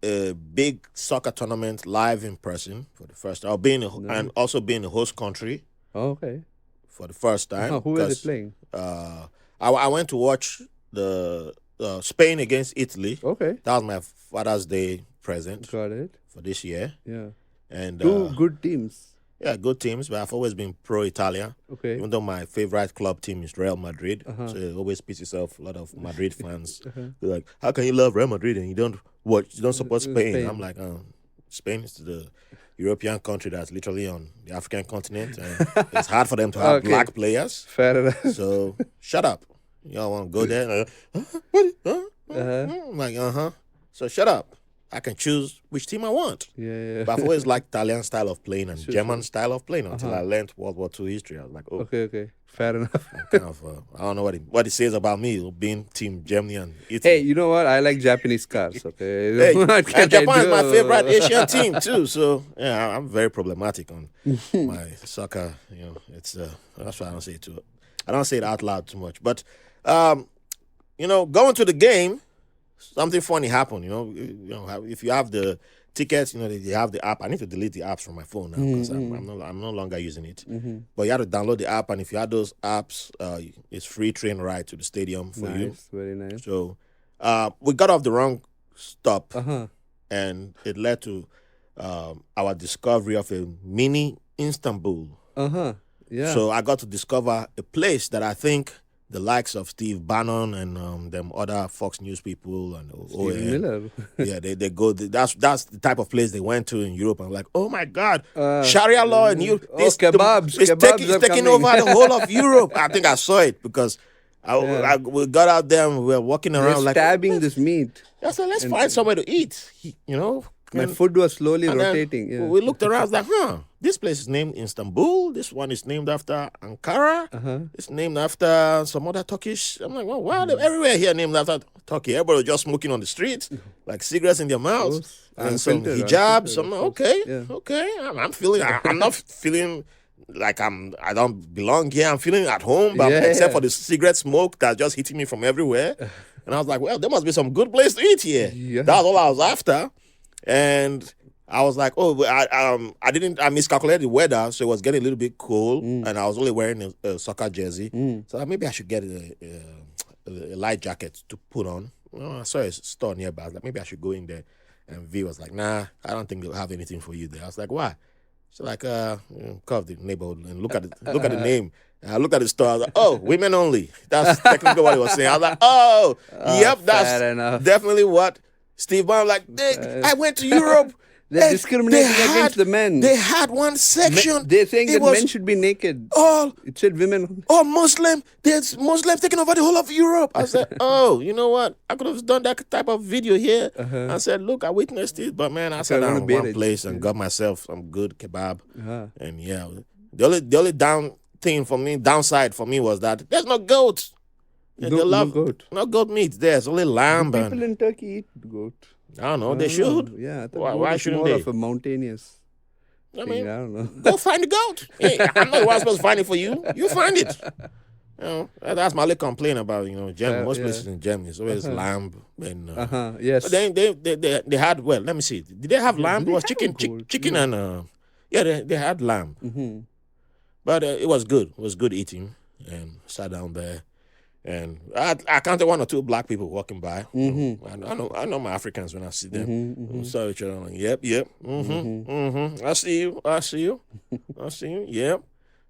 Speaker 1: a big soccer tournament live in person for the first time. And also being a host country.
Speaker 2: Oh, okay.
Speaker 1: For the first time.
Speaker 2: Who were they playing?
Speaker 1: I went to watch the Spain against Italy.
Speaker 2: Okay.
Speaker 1: That was my Father's Day present.
Speaker 2: Got it.
Speaker 1: For this year.
Speaker 2: Yeah.
Speaker 1: And
Speaker 2: two good teams.
Speaker 1: Yeah, good teams, but I've always been pro-Italian.
Speaker 2: Okay.
Speaker 1: Even though my favorite club team is Real Madrid. So it always pisses off a lot of Madrid fans. They're like, how can you love Real Madrid and you don't support Spain? I'm like, Spain is the European country that's literally on the African continent, and it's hard for them to have black players.
Speaker 2: Fair enough.
Speaker 1: So shut up. Y'all want to go there? I'm like, So shut up. I can choose which team I want.
Speaker 2: Yeah.
Speaker 1: But I've always liked Italian style of playing and German style of playing until I learned World War II history. I was like, oh.
Speaker 2: Okay. Fair enough.
Speaker 1: I'm kind of, I don't know what it says about me being Team Germany and Italy.
Speaker 2: Hey, you know what? I like Japanese cars, okay?
Speaker 1: Hey, and Japan is my favorite Asian team too. So, yeah, I'm very problematic on my soccer. You know, it's that's why I don't say it I don't say it out loud too much. But, going to the game, something funny happened. You know, if you have the tickets, they have the app. I need to delete the apps from my phone now because I'm no longer using it. But you have to download the app, and if you have those apps, it's free train ride to the stadium for you.
Speaker 2: Very nice.
Speaker 1: So we got off the wrong stop, and it led to our discovery of a mini Istanbul.
Speaker 2: Yeah.
Speaker 1: So I got to discover a place that I think the likes of Steve Bannon and them other Fox News people and
Speaker 2: Steve Miller.
Speaker 1: Yeah, they go. That's the type of place they went to in Europe. I'm like, oh my God, Sharia law in Europe.
Speaker 2: Kebabs.
Speaker 1: It's taking over the whole of Europe. I think I saw it because we got out there and we were walking around like
Speaker 2: stabbing this meat.
Speaker 1: I said, let's find somewhere to eat.
Speaker 2: My food was slowly rotating. Yeah.
Speaker 1: We looked around, like, this place is named Istanbul. This one is named after Ankara. It's named after some other Turkish. I'm like, wow, everywhere here named after Turkey. Everybody was just smoking on the street, like cigarettes in their mouths. And some hijabs. I'm like, okay. I'm not feeling like I don't belong here. I'm feeling at home, but except for the cigarette smoke that's just hitting me from everywhere. And I was like, well, there must be some good place to eat here. Yeah. That's all I was after. And I was like, I miscalculated the weather, so it was getting a little bit cold, and I was only wearing a soccer jersey. So maybe I should get a light jacket to put on. I saw a store nearby. I was like, maybe I should go in there. And V was like, nah, I don't think they'll have anything for you there. I was like, why? She's like, call the neighborhood and look at the name. And I looked at the store. I was like, oh, women only. That's technically what he was saying. I was like, yep, that's definitely what Steve Bannon like. I went to Europe.
Speaker 2: They're discriminating against the men.
Speaker 1: They had one section.
Speaker 2: They're saying that men should be naked. It said women.
Speaker 1: Muslim. There's Muslims taking over the whole of Europe. I said, you know what? I could have done that type of video here. I said, look, I witnessed it, but man, I sat down in one place and got myself some good kebab. And yeah, the only downside for me was that there's no goat.
Speaker 2: No goat.
Speaker 1: No goat meat there. It's only lamb.
Speaker 2: People in Turkey eat goat.
Speaker 1: I don't know. They should.
Speaker 2: Yeah.
Speaker 1: Why shouldn't
Speaker 2: more
Speaker 1: they?
Speaker 2: Of a mountainous
Speaker 1: I mean,
Speaker 2: I don't know.
Speaker 1: Go find the goat. Hey, I'm not the one supposed to find it for you. You find it. That's my only complaint about Germany. Most places in Germany, it's always lamb and
Speaker 2: yes.
Speaker 1: But then they had let me see. Did they have lamb? It was chicken and they had lamb. But it was good. It was good eating, and sat down there. And I counted one or two black people walking by. I know my Africans when I see them. We saw each other. Like, yep. I see you. Yep.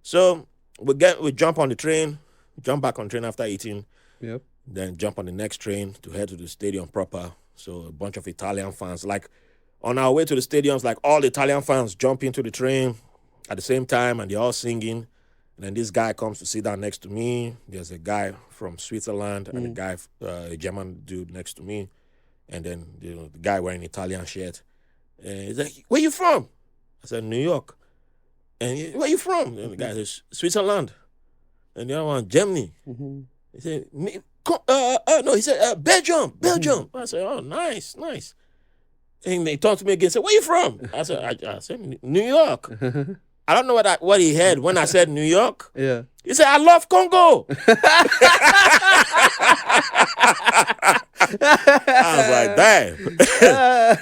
Speaker 1: So we jump on the train, jump back on the train after eating.
Speaker 2: Yep.
Speaker 1: Then jump on the next train to head to the stadium proper. So a bunch of Italian fans, like on our way to the stadiums, like all the Italian fans jump into the train at the same time, and they're all singing. And then this guy comes to sit down next to me. There's a guy from Switzerland and a guy, a German dude next to me. And then the guy wearing an Italian shirt. And he's like, where you from? I said, New York. And where you from? And the guy says, Switzerland. And the other one, Germany. He said, No, he said, Belgium. I said, oh, nice. And they talked to me again, said, where you from? I said, New York. I don't know what he had when I said New York.
Speaker 2: Yeah.
Speaker 1: He said, I love Congo. I was like, damn.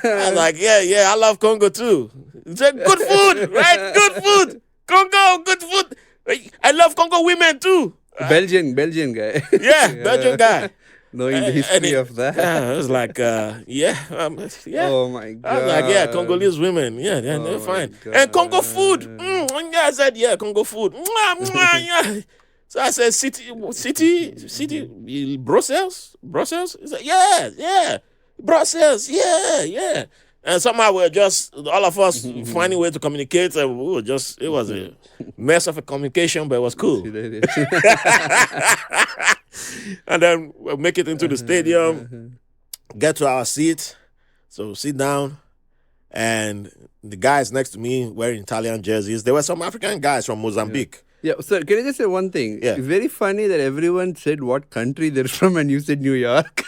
Speaker 1: I was like, yeah, I love Congo too. He said, good food, right? Good food. Congo, good food. I love Congo women too.
Speaker 2: Belgian guy.
Speaker 1: Yeah, Belgian guy.
Speaker 2: Knowing the history of that.
Speaker 1: I was like, yeah.
Speaker 2: Oh my God.
Speaker 1: I was like, yeah, Congolese women. Yeah, they're fine. And Congo food. Yeah, I said, yeah, Congo food. Yeah. So I said, city, Brussels? He said, yeah, Brussels, yeah. And somehow we're just, all of us finding a way to communicate. And we were just, it was a mess of a communication, but it was cool. And then we'll make it into the stadium, get to our seat. So sit down, and the guys next to me wearing Italian jerseys. There were some African guys from Mozambique.
Speaker 2: Yeah, sir, can I just say one thing?
Speaker 1: Yeah.
Speaker 2: Very funny that everyone said what country they're from and you said New York.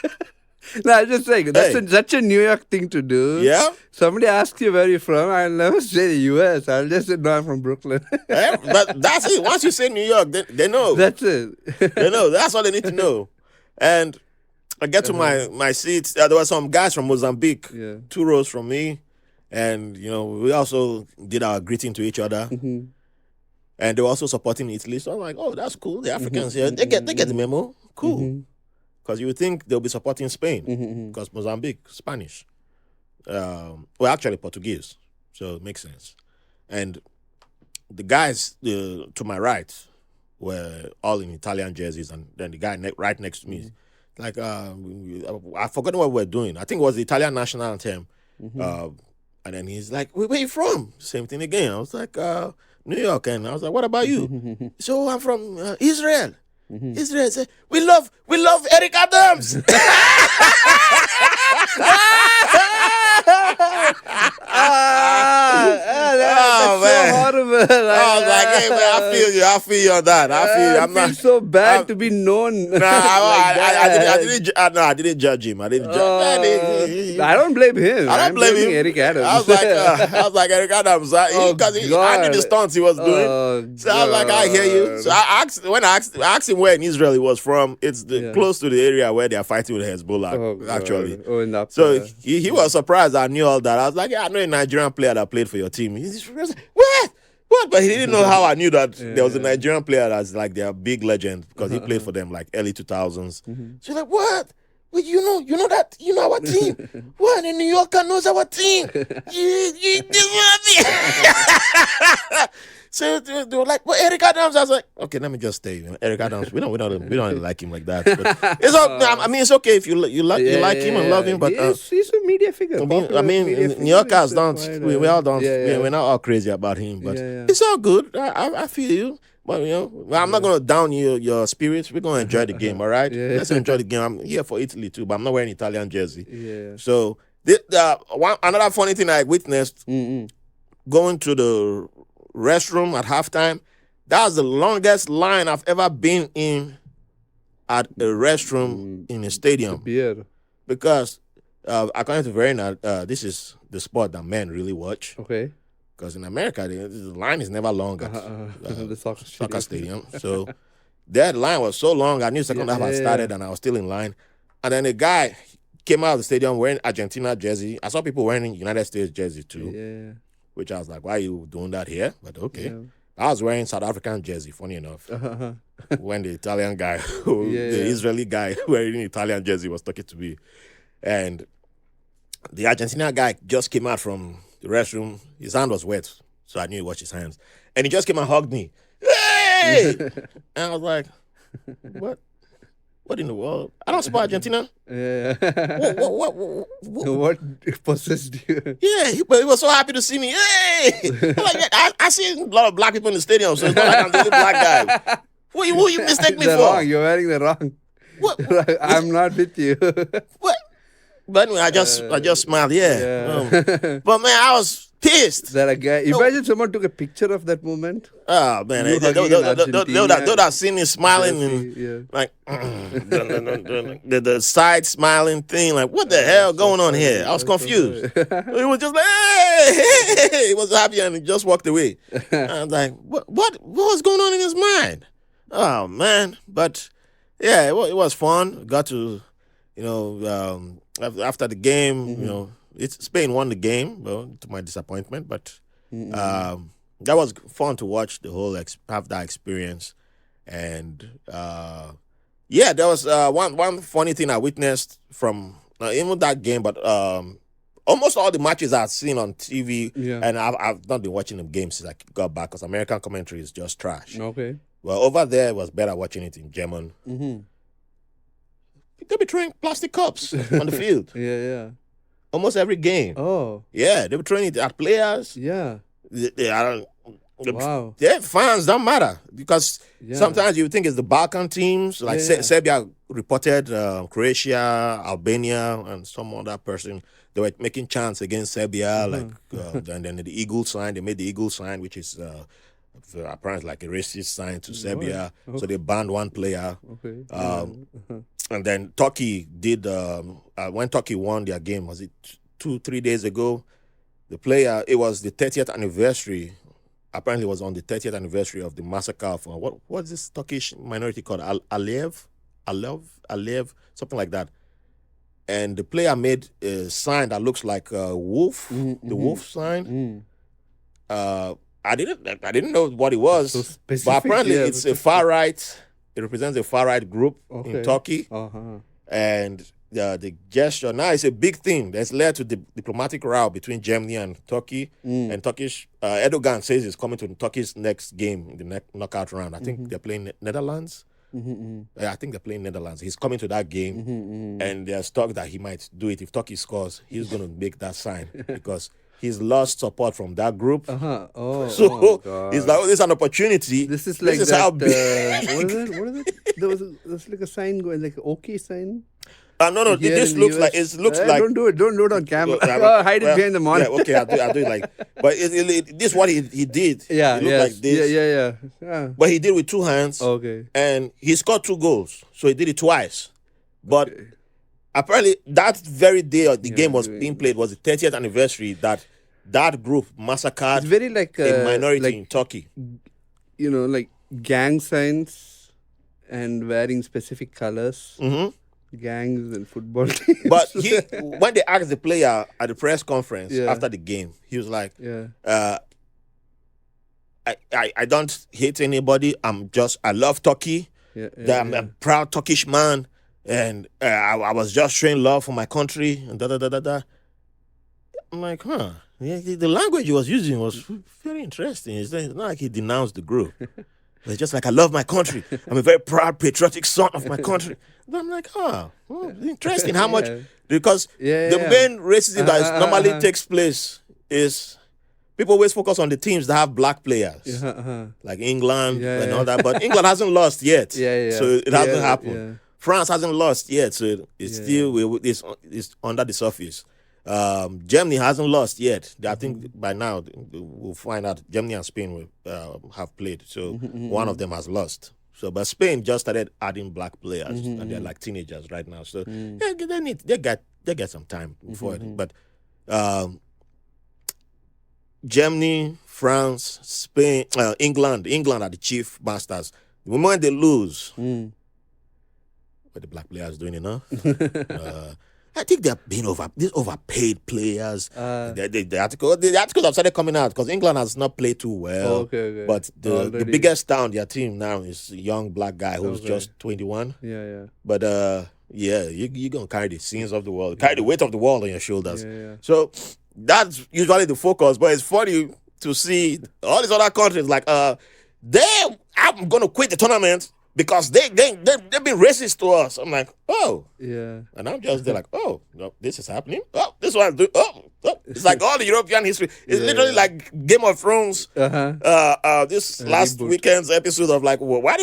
Speaker 2: No, I'm just saying, that's such a New York thing to do.
Speaker 1: Yeah?
Speaker 2: Somebody asks you where you're from, I'll never say the U.S. I'll just say, no, I'm from Brooklyn.
Speaker 1: But that's it. Once you say New York, they know.
Speaker 2: That's it.
Speaker 1: They know. That's all they need to know. And I get to my seats. There were some guys from Mozambique, 2 rows from me. And, we also did our greeting to each other. Mm-hmm. And they were also supporting Italy. So I'm like, oh, that's cool. The Africans here, they get the memo. Cool. Because you would think they'll be supporting Spain. Because Mozambique, Spanish. Well, actually Portuguese. So it makes sense. And the guys to my right were all in Italian jerseys. And then the guy right next to me, like, I forgot what we were doing. I think it was the Italian national anthem. And then he's like, where are you from? Same thing again. I was like, New York. And I was like, what about you? So I'm from Israel. Israel said, we love Eric Adams.
Speaker 2: That's so horrible.
Speaker 1: I was like, hey man, I feel you on that.
Speaker 2: I'm not so bad to be known.
Speaker 1: No, I didn't judge him. I
Speaker 2: don't blame him.
Speaker 1: I don't blame him.
Speaker 2: Eric Adams.
Speaker 1: I was like Eric Adams, because I knew the stunts he was doing. So I was like, I hear you. So I asked him where in Israel he was from. It's close to the area where they are fighting with Hezbollah, actually. So he was surprised I knew all that. I was like, yeah, I know a Nigerian player that played for your team. He's what? But he didn't know how I knew that there was a Nigerian player that's like their big legend, because he played for them like early 2000s. So like, what? Well, you know that? You know our team? What? A New Yorker knows our team? So they were like, well, Eric Adams. I was like, okay, let me just stay. Eric Adams, we don't like him like that. But it's it's okay if you like him and love him, but
Speaker 2: he's a media figure.
Speaker 1: New Yorkers don't. We all don't. We're not all crazy about him, but it's all good. I feel you. But I'm not gonna down your spirits. We're gonna enjoy the game, all right? Let's enjoy the game. I'm here for Italy too, but I'm not wearing Italian jersey.
Speaker 2: Yeah.
Speaker 1: So another funny thing I witnessed going to the restroom at halftime. That was the longest line I've ever been in at a restroom in a stadium.
Speaker 2: Beer.
Speaker 1: Because according to Verena, this is the sport that men really watch.
Speaker 2: Okay.
Speaker 1: Because in America, the line is never long at
Speaker 2: the
Speaker 1: soccer stadium. So that line was so long, I knew the second half had started and I was still in line. And then a guy came out of the stadium wearing Argentina jersey. I saw people wearing United States jersey too.
Speaker 2: Yeah.
Speaker 1: Which I was like, why are you doing that here? But okay. Yeah. I was wearing South African jersey, funny enough. When the Italian guy, the Israeli guy wearing Italian jersey was talking to me. And the Argentina guy just came out from the restroom. His hand was wet, so I knew he washed his hands. And he just came and hugged me. Hey! And I was like, what? What in the world? I don't support Argentina.
Speaker 2: Yeah.
Speaker 1: What
Speaker 2: possessed you?
Speaker 1: Yeah, but he was so happy to see me. Hey! I see a lot of black people in the stadium, so it's not like I'm the only black guy. Who you mistake me for?
Speaker 2: Wrong. You're wearing the wrong.
Speaker 1: What?
Speaker 2: I'm not with you.
Speaker 1: What? But anyway, I just smiled. Yeah.
Speaker 2: Yeah.
Speaker 1: But man, I was pissed.
Speaker 2: That a guy. Imagine someone took a picture of that moment.
Speaker 1: Oh man,
Speaker 2: You
Speaker 1: they
Speaker 2: hugging an Argentina.
Speaker 1: would have seen me smiling and
Speaker 2: Yeah.
Speaker 1: like the side smiling thing. Like, what the hell going on here? I was confused. He was just like, hey, he was happy and he just walked away. I was like, what was going on in his mind? Oh man, but yeah, it was fun. Got to, after the game, Spain won the game, well, to my disappointment, but that was fun to watch the whole have that experience. And there was one funny thing I witnessed from even that game, but almost all the matches I've seen on TV, and I've not been watching the games since I got back because American commentary is just trash.
Speaker 2: Okay.
Speaker 1: Well, over there it was better watching it in German. They'll be throwing plastic cups on the field.
Speaker 2: Yeah.
Speaker 1: Almost every game.
Speaker 2: Oh.
Speaker 1: Yeah, they were throwing it at players.
Speaker 2: Yeah. Wow.
Speaker 1: Yeah, fans don't matter because sometimes you think it's the Balkan teams like Serbia reported Croatia, Albania, and some other person. They were making chants against Serbia, and then the eagle sign. They made the eagle sign, which is apparently like a racist sign to Serbia. Okay. So they banned one player.
Speaker 2: Okay.
Speaker 1: And then Turkey did when Turkey won their game. Was it 2-3 days ago? The player, it was the 30th anniversary. Apparently, it was on the 30th anniversary of the massacre of what's this Turkish minority called? Alev, something like that. And the player made a sign that looks like a wolf, the wolf sign. I didn't know what it was, so but apparently it's a far right. It represents a far right group in Turkey, and the gesture now is a big thing that's led to the diplomatic row between Germany and Turkey. And Turkish Erdogan says he's coming to Turkey's next game in the knockout round. I think they're playing Netherlands. I think they're playing Netherlands. He's coming to that game, and there's talk that he might do it if Turkey scores. He's going to make that sign because he's lost support from that group. He's like, this is an opportunity.
Speaker 2: This is like what is it? There's like a sign going, like an OK sign.
Speaker 1: No. This looks like like.
Speaker 2: Don't do it. Don't do it on camera. Hide it behind the monitor.
Speaker 1: Yeah, okay, I'll do it like. But this is what he did.
Speaker 2: Yeah,
Speaker 1: it looked like this.
Speaker 2: Yeah.
Speaker 1: But he did it with two hands.
Speaker 2: Okay.
Speaker 1: And he scored 2 goals, so he did it twice. But apparently, that very day the game was being played was the 30th anniversary that group massacred.
Speaker 2: It's very like
Speaker 1: a minority in Turkey.
Speaker 2: Like gang signs and wearing specific colors. Gangs and football teams.
Speaker 1: But when they asked the player at the press conference after the game, he was like, I don't hate anybody. I love Turkey. I'm a proud Turkish man. And I was just showing love for my country. And da. I'm like, huh. Yeah, the language he was using was very interesting. It's not like he denounced the group. It's just like, I love my country. I'm a very proud, patriotic son of my country. And I'm like, interesting how much, because the main racism that normally takes place is people always focus on the teams that have black players, like England and all that. But England hasn't lost yet, so it hasn't happened. France hasn't lost yet, so it's still it's under the surface. Germany hasn't lost yet. I think by now we'll find out Germany and Spain will have played. So one of them has lost. So, but Spain just started adding black players, and they're like teenagers right now. So they get some time before it. But Germany, France, Spain, England are the chief masters. The moment they lose, but the black players doing enough. I think they're being overpaid players. The articles have started coming out because England has not played too well.
Speaker 2: Okay.
Speaker 1: But the biggest star on their team now is a young black guy who's just 21.
Speaker 2: Yeah.
Speaker 1: But you're gonna carry the sins of the world, carry the weight of the world on your shoulders.
Speaker 2: Yeah.
Speaker 1: So that's usually the focus. But it's funny to see all these other countries like I'm gonna quit the tournament because they've been racist to us. I'm like, and I'm just there like, no, this is happening. This is what I'm doing. It's like all the European history. It's literally like Game of Thrones. This last weekend's episode of like, why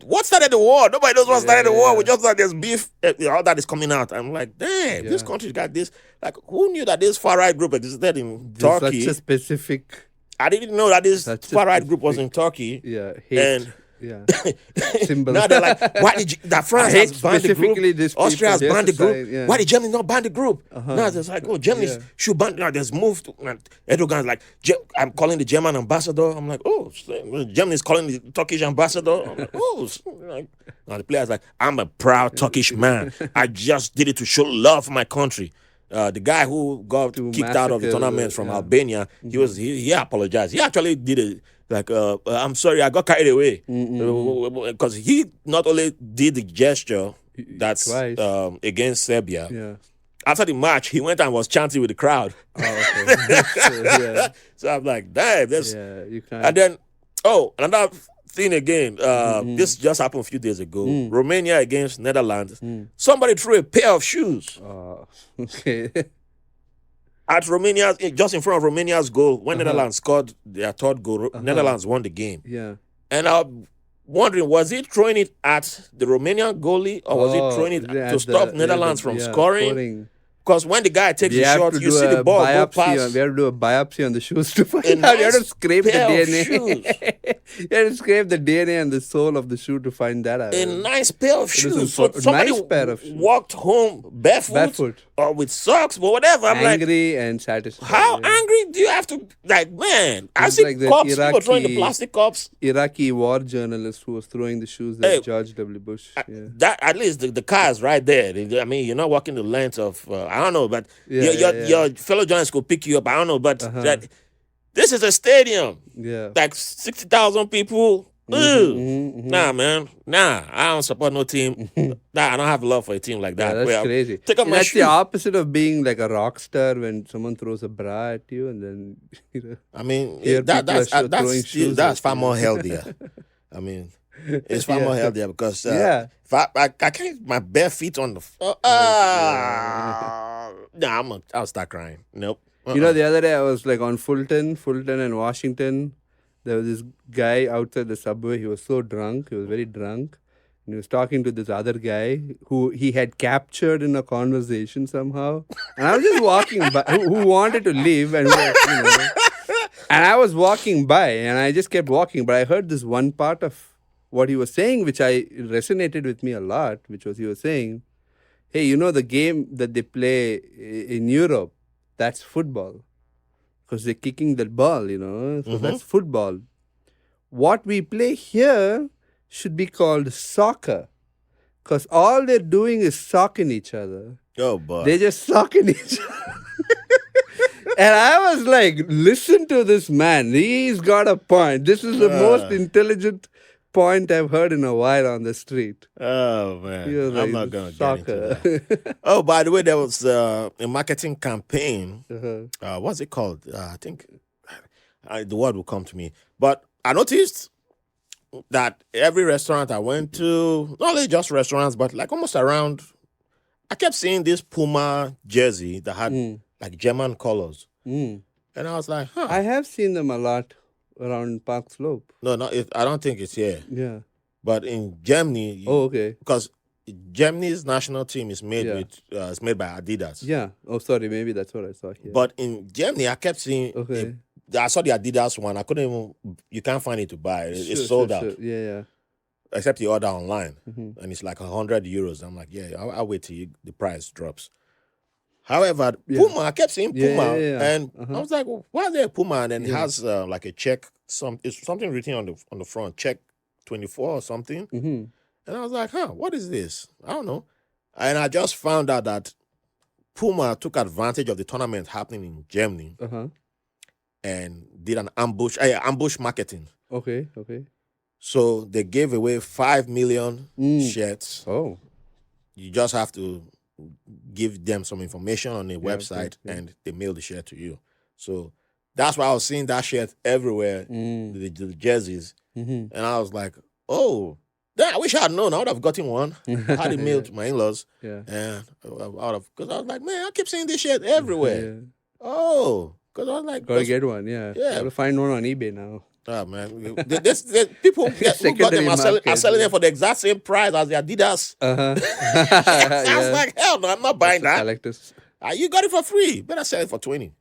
Speaker 1: what started the war? Nobody knows what started the war.
Speaker 2: Yeah.
Speaker 1: We just thought there's beef. All that is coming out. I'm like, damn, this country got this. Like, who knew that this far right group existed in Turkey?
Speaker 2: Such a specific.
Speaker 1: I didn't know that this far right group was in Turkey.
Speaker 2: Yeah, hate. Symbol.
Speaker 1: Now they're like, why did that France has banned the group? Austria has banned the group.
Speaker 2: Yeah.
Speaker 1: Why did Germany not ban the group? Now it's like, oh, Germany should ban. Now there's moved. Erdogan's like, I'm calling the German ambassador. I'm like, oh, Germany's calling the Turkish ambassador. I'm like, oh, now the player's like, I'm a proud Turkish man. I just did it to show love for my country. The guy who got kicked out of the tournament from Albania, he apologized. He actually did it. Like, I'm sorry, I got carried away. Because he not only did the gesture that's against Serbia.
Speaker 2: Yeah.
Speaker 1: After the match, he went and was chanting with the crowd.
Speaker 2: Oh, okay.
Speaker 1: So I'm like, damn, that's...
Speaker 2: Yeah, you can't...
Speaker 1: And then, another thing again. This just happened a few days ago. Romania against Netherlands. Somebody threw a pair of shoes.
Speaker 2: Oh, okay.
Speaker 1: At Romania, just in front of Romania's goal, when Netherlands scored their third goal, Netherlands won the game.
Speaker 2: Yeah.
Speaker 1: And I'm wondering, was he throwing it at the Romanian goalie or was he throwing it to stop Netherlands from scoring? Because when the guy takes the shot, you see the ball go past.
Speaker 2: We have to do a biopsy on the shoes to find out. You have to scrape the DNA. You have to scrape the DNA and the sole of the shoe to find that out.
Speaker 1: A nice pair of shoes. So somebody walked home barefoot or with socks or whatever. I'm
Speaker 2: angry and satisfied.
Speaker 1: How angry do you have to? Like, man, I see like cups, people throwing the plastic cups.
Speaker 2: Iraqi war journalist who was throwing the shoes at George W. Bush.
Speaker 1: That at least the car is right there. I mean, you're not walking the length of. I don't know, but your fellow journalists could pick you up. I don't know, but this is a stadium.
Speaker 2: Yeah.
Speaker 1: Like 60,000 people. Nah, man. Nah, I don't support no team. Nah, I don't have love for a team like that.
Speaker 2: Yeah, that's crazy.
Speaker 1: Take up my
Speaker 2: that's
Speaker 1: shoe.
Speaker 2: The opposite of being like a rock star when someone throws a bra at you and then,
Speaker 1: I mean, that's far more healthier. I mean, it's far more healthier because if I can't my bare feet on the floor. I'll start crying. Nope.
Speaker 2: You know, the other day I was like on Fulton and Washington. There was this guy outside the subway. He was so drunk. He was very drunk. And he was talking to this other guy who he had captured in a conversation somehow. And I was just walking by, who wanted to leave. And, and I was walking by and I just kept walking. But I heard this one part of what he was saying, which resonated with me a lot, which was he was saying, hey, you know the game that they play in Europe, that's football. Because they're kicking the ball, So that's football. What we play here should be called soccer. Because all they're doing is socking each other.
Speaker 1: Oh, boy.
Speaker 2: They're just socking each other. And I was like, listen to this man. He's got a point. This is the most intelligent point I've heard in a while on the street.
Speaker 1: Oh, man.
Speaker 2: Like,
Speaker 1: I'm not going to get into that. Oh, by the way, there was a marketing campaign. What's it called? I think the word will come to me. But I noticed that every restaurant I went to, not only just restaurants, but like almost around, I kept seeing this Puma jersey that had like German colors. And I was like,
Speaker 2: I have seen them a lot around Park Slope.
Speaker 1: No, I don't think it's here.
Speaker 2: Yeah.
Speaker 1: But in Germany...
Speaker 2: Oh, okay.
Speaker 1: Because Germany's national team is made it's made by Adidas.
Speaker 2: Yeah. Oh, sorry. Maybe that's what I saw here.
Speaker 1: But in Germany, I kept seeing...
Speaker 2: Okay.
Speaker 1: I saw the Adidas one. I couldn't even... You can't find it to buy. It's sold out.
Speaker 2: Sure. Yeah.
Speaker 1: Except you order online. And it's like 100 euros. I'm like, I'll wait till the price drops. However, Puma, I kept seeing Puma, and I was like, well, why is there a Puma? And then it has like a check, it's something written on the front, check 24 or something. And I was like, what is this? I don't know. And I just found out that Puma took advantage of the tournament happening in Germany and did an ambush marketing.
Speaker 2: Okay.
Speaker 1: So they gave away 5 million shirts.
Speaker 2: Oh.
Speaker 1: You just have to give them some information on the website and they mail the shirt to you. So that's why I was seeing that shirt everywhere, the jerseys. And I was like, oh, I wish I had known. I would have gotten one. I had it mailed to my in-laws. And because I was like, man, I keep seeing this shirt everywhere. Oh, because I was like,
Speaker 2: gotta get one, Gotta find one on eBay now.
Speaker 1: Oh man, people who got them
Speaker 2: Secondary
Speaker 1: are
Speaker 2: market.
Speaker 1: selling them for the exact same price as the Adidas. I was like, hell no, I'm not buying that.
Speaker 2: Collectors.
Speaker 1: You got it for free. Better sell it for 20.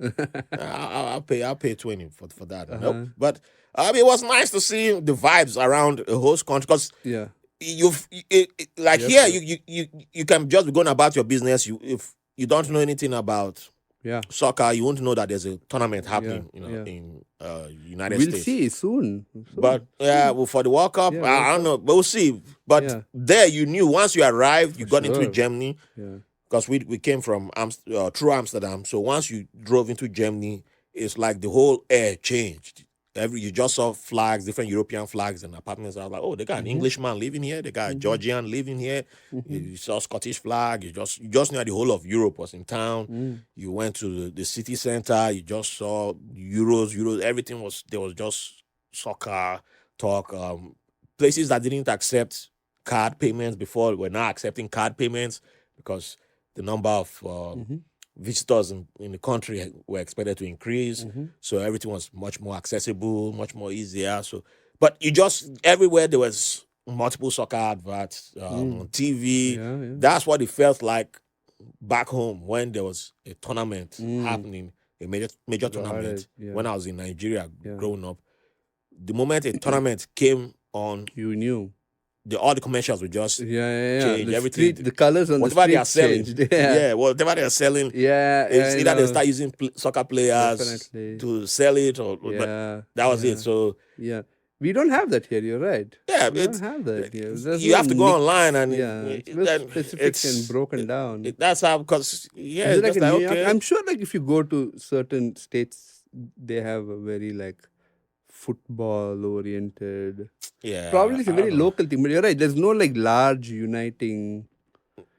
Speaker 1: I'll pay 20 for that. Nope. But it was nice to see the vibes around a host country because
Speaker 2: Yeah.
Speaker 1: Here you can just be going about your business. If you don't know anything about soccer, you won't know that there's a tournament happening. In United States.
Speaker 2: We'll see soon.
Speaker 1: But for the World Cup, I don't know, but we'll see. But there, you knew once you arrived, you got into Germany.
Speaker 2: Yeah.
Speaker 1: Because we came from through Amsterdam, so once you drove into Germany, it's like the whole air changed. You just saw flags, different European flags and apartments. I was like, oh, they got an Englishman living here, they got a Georgian living here. You saw Scottish flag. You just knew that the whole of Europe was in town. You went to the city center. You just saw Euros. Everything there was just soccer talk. Places that didn't accept card payments before were now accepting card payments because the number of visitors in the country were expected to increase. So everything was much more accessible, much more easier. So, but everywhere there was multiple soccer adverts on TV.
Speaker 2: Yeah.
Speaker 1: That's what it felt like back home when there was a tournament happening, a major tournament. When I was in Nigeria growing up, the moment a tournament came on,
Speaker 2: you knew.
Speaker 1: All the commercials would just change. Everything.
Speaker 2: The colors on
Speaker 1: whatever
Speaker 2: the
Speaker 1: they are selling.
Speaker 2: changed.
Speaker 1: Whatever they are selling. It's either they start using soccer players to sell it or that was it. So
Speaker 2: we don't have that here. You're right.
Speaker 1: Yeah,
Speaker 2: we don't have that here.
Speaker 1: You have to go online and
Speaker 2: it's specific and broken down.
Speaker 1: That's how because
Speaker 2: I'm sure if you go to certain states, they have a very football oriented.
Speaker 1: Yeah,
Speaker 2: probably it's a very local thing, but you're right. There's no large uniting.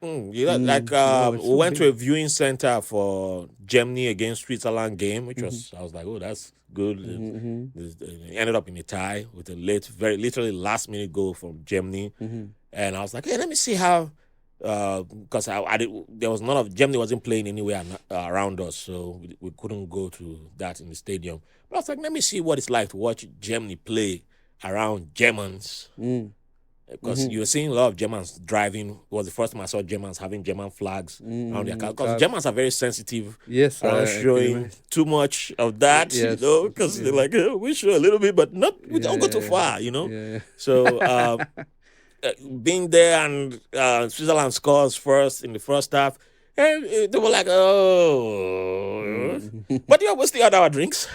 Speaker 1: We went to a viewing center for Germany against Switzerland game, which was I was like, oh, that's good. It ended up in a tie with a literally last minute goal from Germany, and I was like, hey, let me see how. Because there was none of Germany wasn't playing anywhere around us, so we couldn't go to that in the stadium. But I was like, let me see what it's like to watch Germany play around Germans. Because you were seeing a lot of Germans driving. It was the first time I saw Germans having German flags around their cars. Because Germans are very sensitive.
Speaker 2: Yes,
Speaker 1: showing too much of that, because they're like, we show a little bit, but we don't go too far, So being there and Switzerland scores first in the first half, and they were like, oh. But we still had our drinks.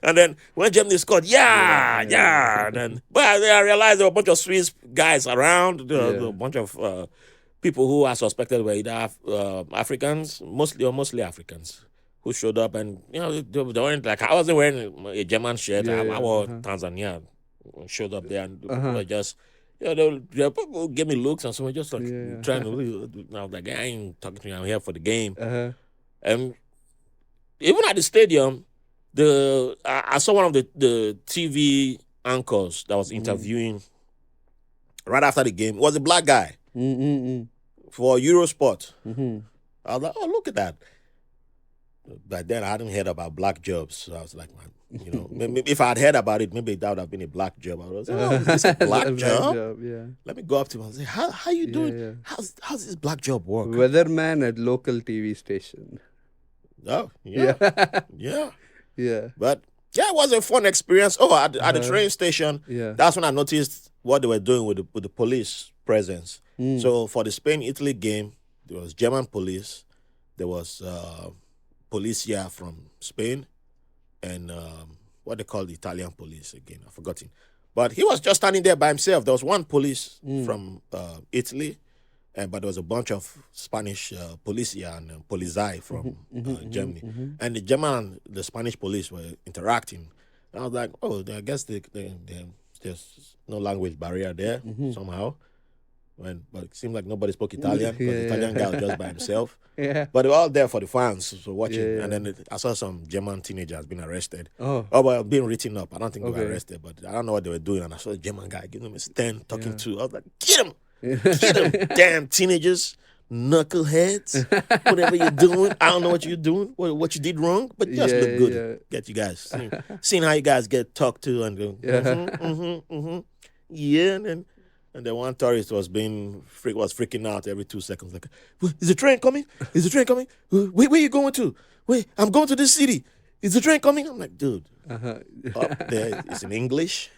Speaker 1: And then when Germany scored, and then I realized there were a bunch of Swiss guys around, a bunch of people who are suspected were either Africans, mostly Africans, who showed up, and they weren't I wasn't wearing a German shirt. I wore Tanzania. Showed up there and were just people give me looks and someone just trying to. I was like, I ain't talking to you. I'm here for the game. And even at the stadium, I saw one of the TV anchors that was interviewing right after the game. It was a black guy for Eurosport. I was like, oh, look at that. But then I hadn't heard about black jobs, so I was like, man. Maybe if I had heard about it, maybe that would have been a black job. I was like, oh, is this a black job?
Speaker 2: Yeah.
Speaker 1: Let me go up to him and say, how you doing?
Speaker 2: Yeah.
Speaker 1: How's this black job work?
Speaker 2: Weatherman at local TV station.
Speaker 1: Oh, yeah.
Speaker 2: Yeah.
Speaker 1: But it was a fun experience. Oh, at the train station, that's when I noticed what they were doing with the police presence. So for the Spain-Italy game, there was German police, there was police here from Spain, and what they call the Italian police again, I've forgotten. But he was just standing there by himself. There was one police from Italy, but there was a bunch of Spanish police here and polizei from Germany. And the German and the Spanish police were interacting. And I was like, oh, I guess there's no language barrier there somehow. But it seemed like nobody spoke Italian because the Italian guy was just by himself. But they were all there for the fans so watching. And then I saw some German teenagers being arrested. But being written up. I don't think they were arrested, but I don't know what they were doing. And I saw a German guy giving them a stand, talking to. I was like, get him! Get him! Damn teenagers. knuckleheads. Whatever you're doing, I don't know what you're doing, what you did wrong, but just look good.
Speaker 2: yeah.
Speaker 1: Get you guys seeing how you guys get talked to and go, yeah, and then one tourist was freaking out every 2 seconds, like, is the train coming? Is the train coming? Where you going to? Wait, I'm going to this city. Is the train coming? I'm like, dude, up there, it's in English.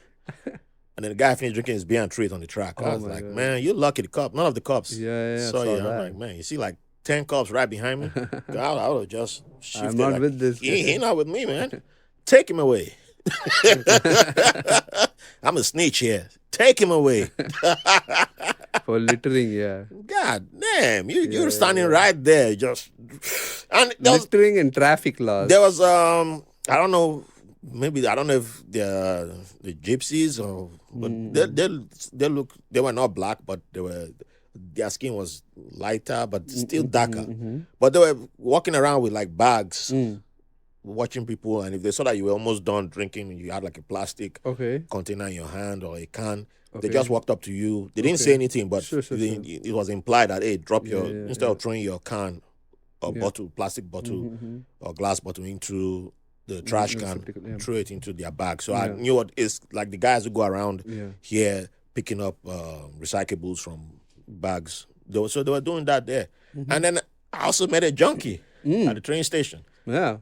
Speaker 1: And then the guy finished drinking his beer and threw it on the track. I was like, God. Man, you're lucky the cop. None of the cops saw you. I'm like, man, you see like 10 cops right behind me? I would have just shifted.
Speaker 2: I'm not
Speaker 1: like,
Speaker 2: with this.
Speaker 1: He not with me, man. Take him away. I'm a snitch here. Take him away.
Speaker 2: For littering, yeah.
Speaker 1: God damn, you're standing right there, just and
Speaker 2: littering and traffic laws.
Speaker 1: There was I don't know, maybe I don't know if the gypsies or but they were not black, but their skin was lighter but still darker. But they were walking around with like bags. Watching people, and if they saw that you were almost done drinking, you had like a plastic container in your hand or a can, they just walked up to you. They didn't say anything, but it was implied that, hey, drop instead of throwing your can or bottle, plastic bottle or glass bottle into the trash can, throw it into their bag. So I knew what it's like. The guys who go around here picking up recyclables from bags. So they were doing that there. And then I also met a junkie at the train station. Yeah.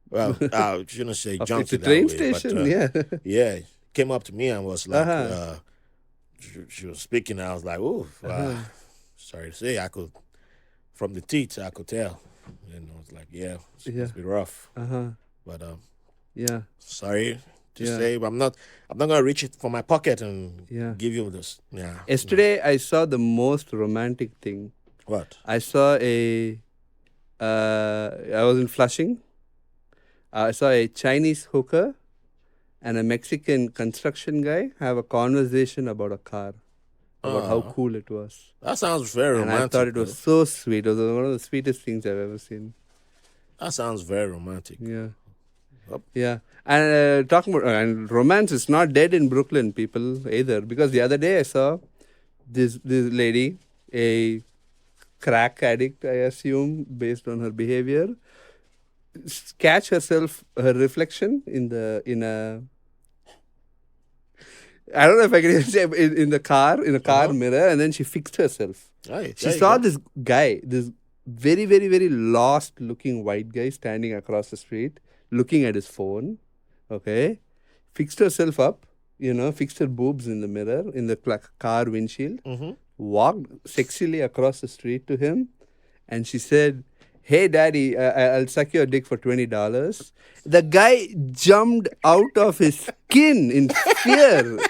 Speaker 1: Well, I shouldn't say junkie.
Speaker 2: It's a train station,
Speaker 1: but, yeah. Came up to me and was like, she was speaking, and I was like, ooh, sorry to say, from the teeth, I could tell. And I was like, yeah, it's supposed to be rough. But, sorry to say, but I'm not going to reach it for my pocket and give you this. Yeah.
Speaker 2: Yesterday, I saw the most romantic thing.
Speaker 1: What?
Speaker 2: I saw I was in Flushing. I saw a Chinese hooker and a Mexican construction guy have a conversation about a car, about how cool it was.
Speaker 1: That sounds very romantic.
Speaker 2: And I thought it was so sweet. It was one of the sweetest things I've ever seen.
Speaker 1: That sounds very romantic.
Speaker 2: Yeah.
Speaker 1: Yep.
Speaker 2: Yeah. And talking about and romance is not dead in Brooklyn, people, either. Because the other day I saw this lady, a crack addict, I assume, based on her behavior, catch her reflection in a I don't know if I can even say in a car mirror, and then she fixed herself. She saw this guy, this very, very, very lost looking white guy standing across the street, looking at his phone. Okay, fixed herself up, fixed her boobs in the mirror, in the car windshield, walked sexily across the street to him, and she said, "Hey, daddy, I'll suck your dick for $20. The guy jumped out of his skin in fear.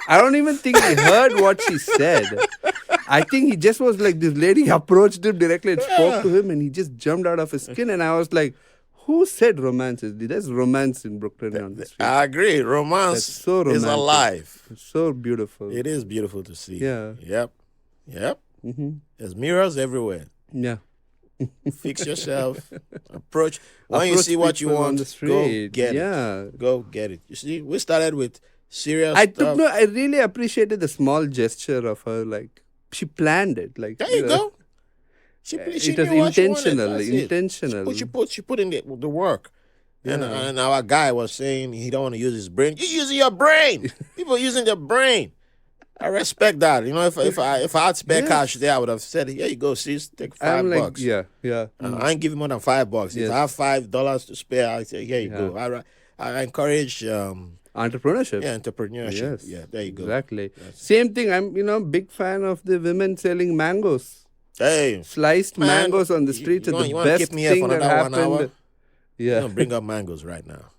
Speaker 2: I don't even think he heard what she said. I think he just was like, this lady approached him directly and spoke to him, and he just jumped out of his skin. And I was like, who said romance is? There's romance in Brooklyn on the street.
Speaker 1: I agree. Romance is alive.
Speaker 2: It's so beautiful.
Speaker 1: It is beautiful to see.
Speaker 2: Yeah.
Speaker 1: Yep. There's mirrors everywhere.
Speaker 2: Yeah.
Speaker 1: Fix yourself. Approach when you see what you want, go get it. Go get it. You see, we started with serious stuff.
Speaker 2: I really appreciated the small gesture of her. Like, she planned it. Like,
Speaker 1: there you go. She
Speaker 2: it was intentional.
Speaker 1: She put in the work. Yeah. And our guy was saying he don't want to use his brain. You're using your brain. People using their brain. I respect that. If I had spare cash there, I would have said, here you go, sis, take $5.
Speaker 2: Yeah.
Speaker 1: I ain't giving more than $5. If I have $5 to spare, I say, here you go. I encourage
Speaker 2: entrepreneurship.
Speaker 1: Yeah, entrepreneurship.
Speaker 2: Yes.
Speaker 1: Yeah, there you go.
Speaker 2: Exactly. Same thing. I'm big fan of the women selling mangoes.
Speaker 1: Hey,
Speaker 2: sliced mangoes on the streets are the best thing that happened. 1 hour? Yeah,
Speaker 1: bring up mangoes right now.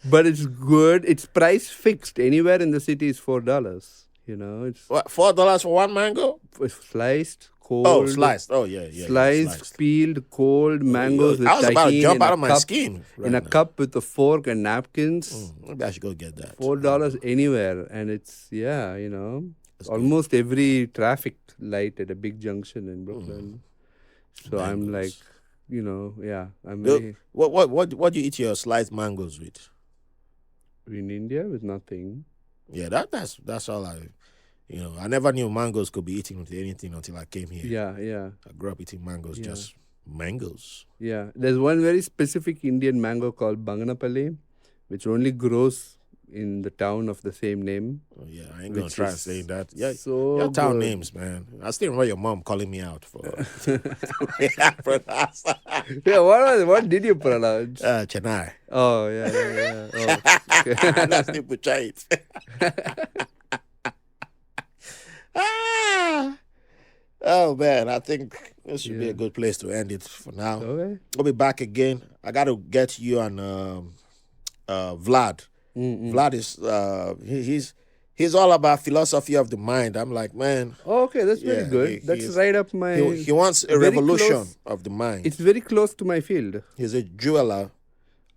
Speaker 2: But it's good. It's price fixed. Anywhere in the city is $4. It's
Speaker 1: what, $4 for one mango?
Speaker 2: Sliced, cold.
Speaker 1: Oh, sliced. Oh, yeah.
Speaker 2: Sliced, peeled, cold mangoes with
Speaker 1: I was about to jump out of my skin.
Speaker 2: In a cup with a fork and napkins.
Speaker 1: Maybe I should go get that.
Speaker 2: $4 anywhere. And it's, almost every traffic light at a big junction in Brooklyn. So mangoes. I'm like, I'm very...
Speaker 1: What do you eat your sliced mangoes with?
Speaker 2: In India, with nothing.
Speaker 1: Yeah, that's all I. I never knew mangoes could be eaten with anything until I came here.
Speaker 2: Yeah.
Speaker 1: I grew up eating mangoes, just mangoes.
Speaker 2: Yeah, there's one very specific Indian mango called Banganapalli, which only grows in the town of the same name.
Speaker 1: Oh, yeah, I ain't gonna try and say that. Yeah,
Speaker 2: so
Speaker 1: your town
Speaker 2: good.
Speaker 1: names, man. I still remember your mom calling me out for.
Speaker 2: Yeah, what did you pronounce?
Speaker 1: Chennai.
Speaker 2: Oh, yeah. Oh, okay.
Speaker 1: That's the Puchait. Oh man, I think this should be a good place to end it for now.
Speaker 2: Okay.
Speaker 1: We'll be back again. I got to get you on Vlad. Vlad is he's all about philosophy of the mind. I'm like, man.
Speaker 2: Oh, okay, that's very good. That's right up my.
Speaker 1: He wants a revolution of the mind.
Speaker 2: It's very close to my field.
Speaker 1: He's a jeweler.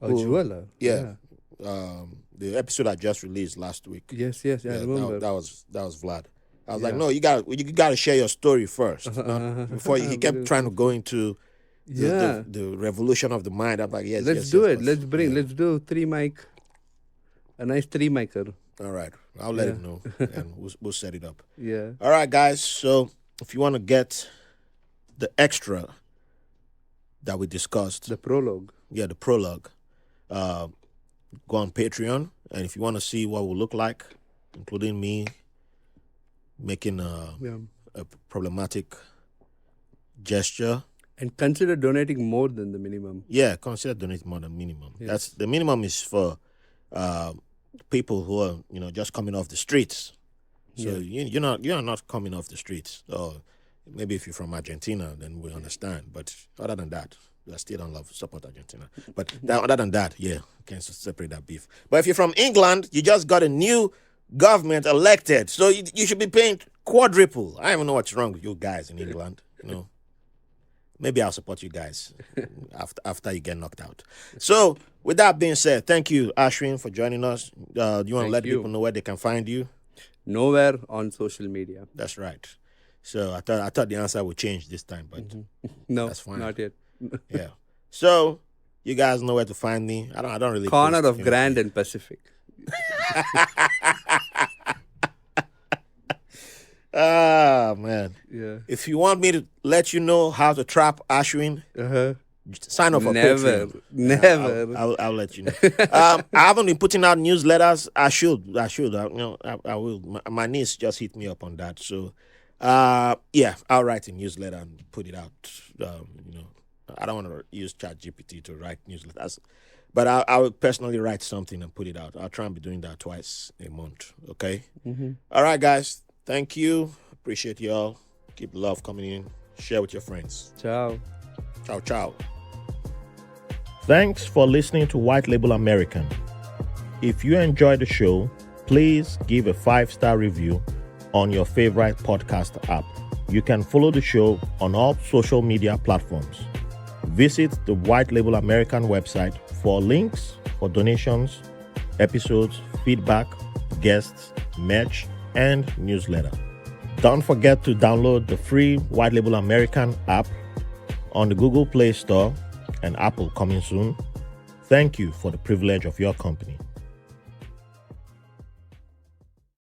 Speaker 2: A jeweler.
Speaker 1: Yeah. The episode I just released last week.
Speaker 2: Yes, I remember.
Speaker 1: That was Vlad. I was like, no, you got to share your story first. Before he kept trying to go into the revolution of the mind. I'm like, yes,
Speaker 2: let's do it. Let's do 3-mic, a nice 3-micer.
Speaker 1: All right, I'll let him know, and we'll set it up.
Speaker 2: Yeah.
Speaker 1: All right, guys. So if you want to get the extra that we discussed,
Speaker 2: the prologue.
Speaker 1: Yeah, the prologue. Go on Patreon, and if you want to see what we'll look like, including me making a problematic gesture.
Speaker 2: And consider donating more than the minimum.
Speaker 1: Yeah, consider donating more than minimum.
Speaker 2: Yes.
Speaker 1: That's the minimum is for people who are just coming off the streets. So you're not coming off the streets. Or maybe if you're from Argentina, then we understand. But other than that, I still don't support Argentina. But other than that, can't separate that beef. But if you're from England, you just got a new government elected, so you should be paying quadruple. I don't even know what's wrong with you guys in England. Maybe I'll support you guys after you get knocked out. So with that being said, thank you, Ashwin, for joining us. Do you want to let people know where they can find you?
Speaker 2: Nowhere on social media.
Speaker 1: That's right. So I thought the answer would change this time, but
Speaker 2: no,
Speaker 1: that's fine.
Speaker 2: Not yet.
Speaker 1: Yeah. So you guys know where to find me. I don't really
Speaker 2: corner of Grand and Pacific.
Speaker 1: Man.
Speaker 2: Yeah.
Speaker 1: If you want me to let you know how to trap Ashwin, sign up for Patreon.
Speaker 2: Never.
Speaker 1: I'll let you know. I haven't been putting out newsletters. I should. I will. My niece just hit me up on that. So, I'll write a newsletter and put it out. I don't want to use ChatGPT to write newsletters, but I will personally write something and put it out. I'll try and be doing that twice a month. Okay. All right, guys. Thank you. Appreciate y'all. Keep love coming in. Share with your friends.
Speaker 2: Ciao.
Speaker 1: Ciao, ciao. Thanks for listening to White Label American. If you enjoyed the show, please give a 5-star review on your favorite podcast app. You can follow the show on all social media platforms. Visit the White Label American website for links for donations, episodes, feedback, guests, merch, and newsletter. Don't forget to download the free White Label American app on the Google Play Store and Apple coming soon. Thank you for the privilege of your company.